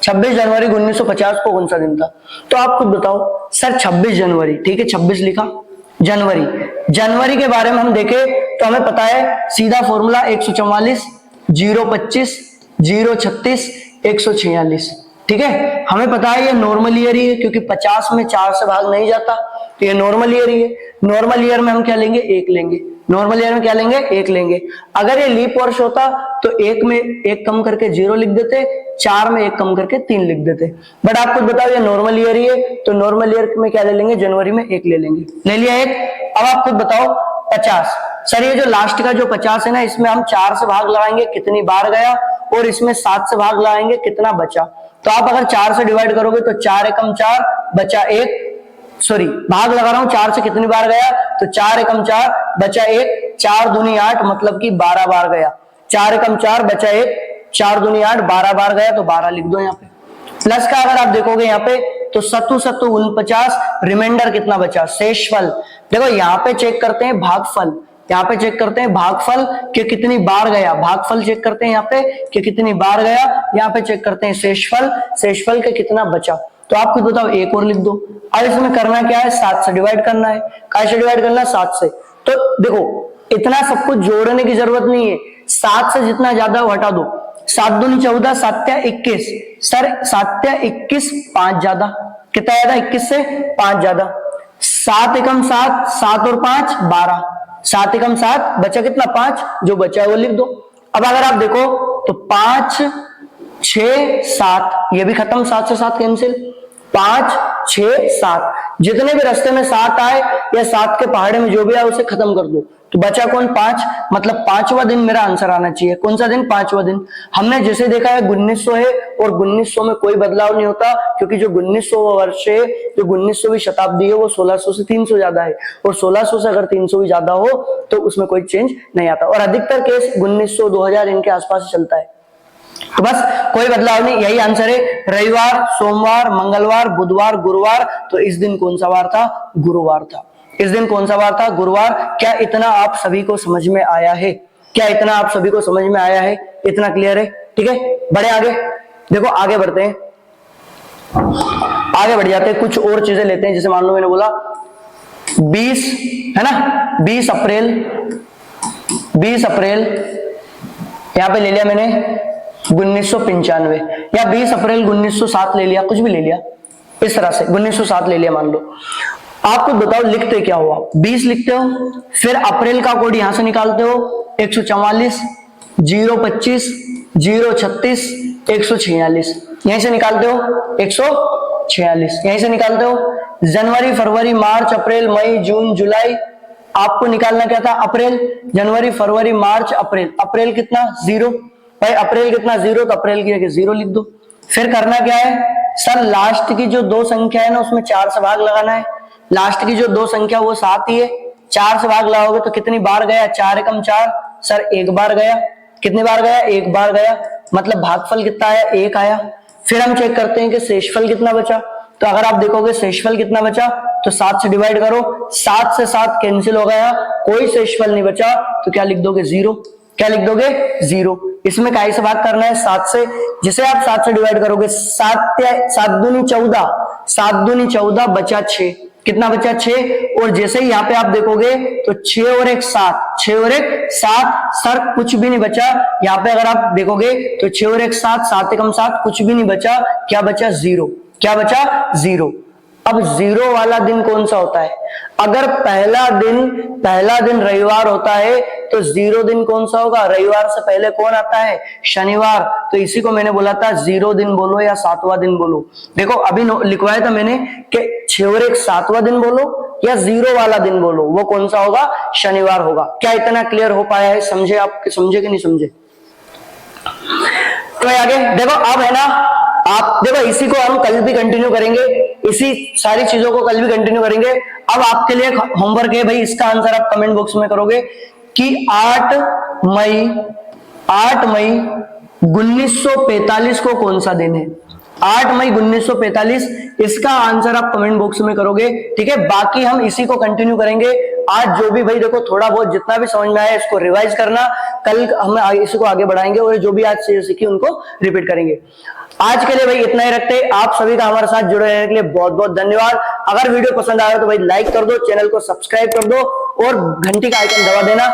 26 जनवरी 1950 को कौन सा दिन था? तो आप खुद बताओ सर 26 जनवरी, ठीक है 26 लिखा, जनवरी के बारे में हम देखें तो हमें पता है सीधा फॉर्मूला 144 025 036 146, ठीक है। हमें पता है ये नॉर्मल ईयर ही है क्योंकि 50 में 4 से भाग नहीं जाता, तो ये नॉर्मल ईयर ही है। नॉर्मल ईयर में हम क्या लेंगे, 1 लेंगे। नॉर्मल ईयर में क्या लेंगे, 1 लेंगे। अगर ये लीप वर्ष होता तो 1 में 1 कम करके 0 लिख देते, 4 में 1 कम करके 3 लिख देते। बट आप खुद बताओ ये नॉर्मल ईयर ही है, तो नॉर्मल ईयर में क्या ले लेंगे, जनवरी में 1 ले लेंगे। ले लिया 1। अब आप खुद बताओ 50, सर ये जो लास्ट का जो 50 है ना, इसमें हम 4 से भाग लगाएंगे कितनी बार गया, और इसमें 7 से भाग लगाएंगे कितना बचा। तो आप अगर 4 से डिवाइड करोगे तो 4 एकम 4 बचा 1, सॉरी भाग लगा रहा हूं 4 से कितनी बार गया, तो 4 एकम 4 बचा 1, 4 दूनी 8 मतलब कि 12 बार गया। 4 एकम 4 बचा 1, 4 दूनी 8 12 बार गया, तो 12 लिख दो यहाँ पे। प्लस का अगर आप देखोगे यहाँ पे तो 7 7 49, रिमाइंडर कितना बचा, शेषफल। देखो यहाँ पे चेक करते हैं भागफल, यहाँ पे चेक करते हैं भागफल कि कितनी बार गया, भागफल चेक करते हैं यहाँ पे कि कितनी बार गया, यहाँ पे चेक करते हैं शेषफल, शेषफल के कितना बचा। तो आप खुद बताओ 1 और लिख दो। अब इसमें करना क्या है, 7 से डिवाइड करना है। काय से डिवाइड करना है, 7 से। तो देखो इतना सब कुछ जोड़ने की जरूरत नहीं है, 7 से जितना ज्यादा हटा दो। 7 दूनी 14, 7 या 21, सर 7 या 21 5 ज्यादा, कितना ज्यादा, 21 से 5 ज्यादा। 7 एकम 7, 7 और 5 12, 7 एकम 7 बचा कितना 5, जो बचा है वो लिख दो। अब अगर आप देखो तो 5 6 7, ये भी खत्म, 7 से 7 कैंसिल, 5 6 7, जितने भी रास्ते में 7 आए या 7 के पहाड़े में जो भी आए उसे खत्म कर दो। तो बचा कौन, 5, मतलब 5वां दिन मेरा आंसर आना चाहिए। कौन सा दिन, 5वां दिन। हमने जैसे देखा है 1900 है, और 1900 में कोई बदलाव नहीं होता क्योंकि जो 1900 वर्ष है, जो 1900वीं शताब्दी है वो 1600 से 300 ज्यादा है, और 1600 से अगर 300 भी ज्यादा हो तो उसमें कोई चेंज नहीं आता, और अधिकतर केस 1900 2000 इनके आसपास चलता है। तो बस कोई बदलाव नहीं, यही आंसर है। रविवार, सोमवार, मंगलवार, बुधवार, गुरुवार, तो इस दिन कौन सा वार था, गुरुवार था। इस दिन कौन सा वार था, गुरुवार। क्या इतना आप सभी को समझ में आया है, क्या इतना आप सभी को समझ में आया है, इतना क्लियर है, ठीक है। बढ़े आगे, देखो आगे बढ़ते हैं, आगे बढ़ जाते हैं, कुछ और चीजें लेते हैं। जैसे मान लो मैंने बोला 20 है ना, 20 अप्रैल यहां पे ले लिया मैंने 1995, या 20 अप्रैल 1907 ले लिया, कुछ भी ले लिया इस तरह से, 1907 ले लिया मान लो। आपको बताओ लिखते क्या हो, आप 20 लिखते हो, फिर अप्रैल का कोड यहां से निकालते हो 144 025 036 146, यहीं से निकालते हो 146, यहीं से निकालते हो। जनवरी फरवरी मार्च अप्रैल मई जून जुलाई, आपको निकालना क्या था, अप्रैल। जनवरी फरवरी मार्च अप्रैल, अप्रैल कितना 0 भाई, अप्रैल कितना 0, तो अप्रैल की जगह 0 लिख दो। फिर करना क्या है सर, लास्ट की जो 2 संख्या है ना उसमें 4 से भाग लगाना है। लास्ट की जो 2 संख्या वो 7 ही है, 4 से भाग लगाओगे तो कितनी बार गया, 4 एकम 4, सर 1 बार गया। कितनी बार गया, 1 बार गया, मतलब भागफल कितना आया, 1 आया। फिर हम चेक करते हैं कि शेषफल कितना बचा। तो अगर आप देखोगे शेषफल कितना बचा, तो 7 से डिवाइड करो, 7 से 7 कैंसिल हो गया, कोई शेषफल नहीं बचा, तो क्या लिख दोगे 0। क्या लिख दोगे 0। इसमें काय से भाग करना है, 7 से। जिसे आप 7 से डिवाइड करोगे, 7 दूनी 14, 7 दूनी 14 बचा 6, कितना बचा 6। और जैसे ही यहाँ पे आप देखोगे तो 6 और 1 7, 6 और 1 7, सर कुछ भी नहीं बचा। यहाँ पे अगर आप देखोगे तो 6 और 1 7, 7 एकम 7, कुछ भी नहीं बचा, क्या बचा 0। क्या बचा 0। अब 0 वाला दिन कौन सा होता है? अगर पहला दिन रविवार होता है तो 0 दिन कौन सा होगा? रविवार से पहले कौन आता है? शनिवार। तो इसी को मैंने बोला था 0 दिन बोलो या 7वां दिन बोलो। देखो अभी लिखवाया था मैंने कि 6 और 1 7वां दिन बोलो या 0 वाला दिन बोलो, वो कौन सा होगा? शनिवार होगा। क्या इतना क्लियर हो पाया है? समझे आप? समझे कि नहीं समझे? तो आगे देखो, अब है ना, आप देखो इसी को हम कल भी कंटिन्यू करेंगे, इसी सारी चीजों को कल भी कंटिन्यू करेंगे। अब आपके लिए होमवर्क है भाई, इसका आंसर आप कमेंट बॉक्स में करोगे कि 8 मई 1945 को कौन सा दिन है? 8 मई 1945, इसका आंसर आप कमेंट बॉक्स में करोगे, ठीक है। बाकी हम इसी को कंटिन्यू करेंगे। आज जो भी भाई देखो थोड़ा बहुत जितना भी समझ में आया इसको रिवाइज करना, कल हम इसी को आगे बढ़ाएंगे और जो भी आज चीजें सीखी उनको रिपीट करेंगे। आज के लिए भाई इतना ही रखते हैं। आप सभी का हमारे साथ जुड़े रहने के लिए बहुत बहुत धन्यवाद। अगर वीडियो पसंद आया तो भाई लाइक कर दो, चैनल को सब्सक्राइब कर दो और घंटी का आइकन दबा देना।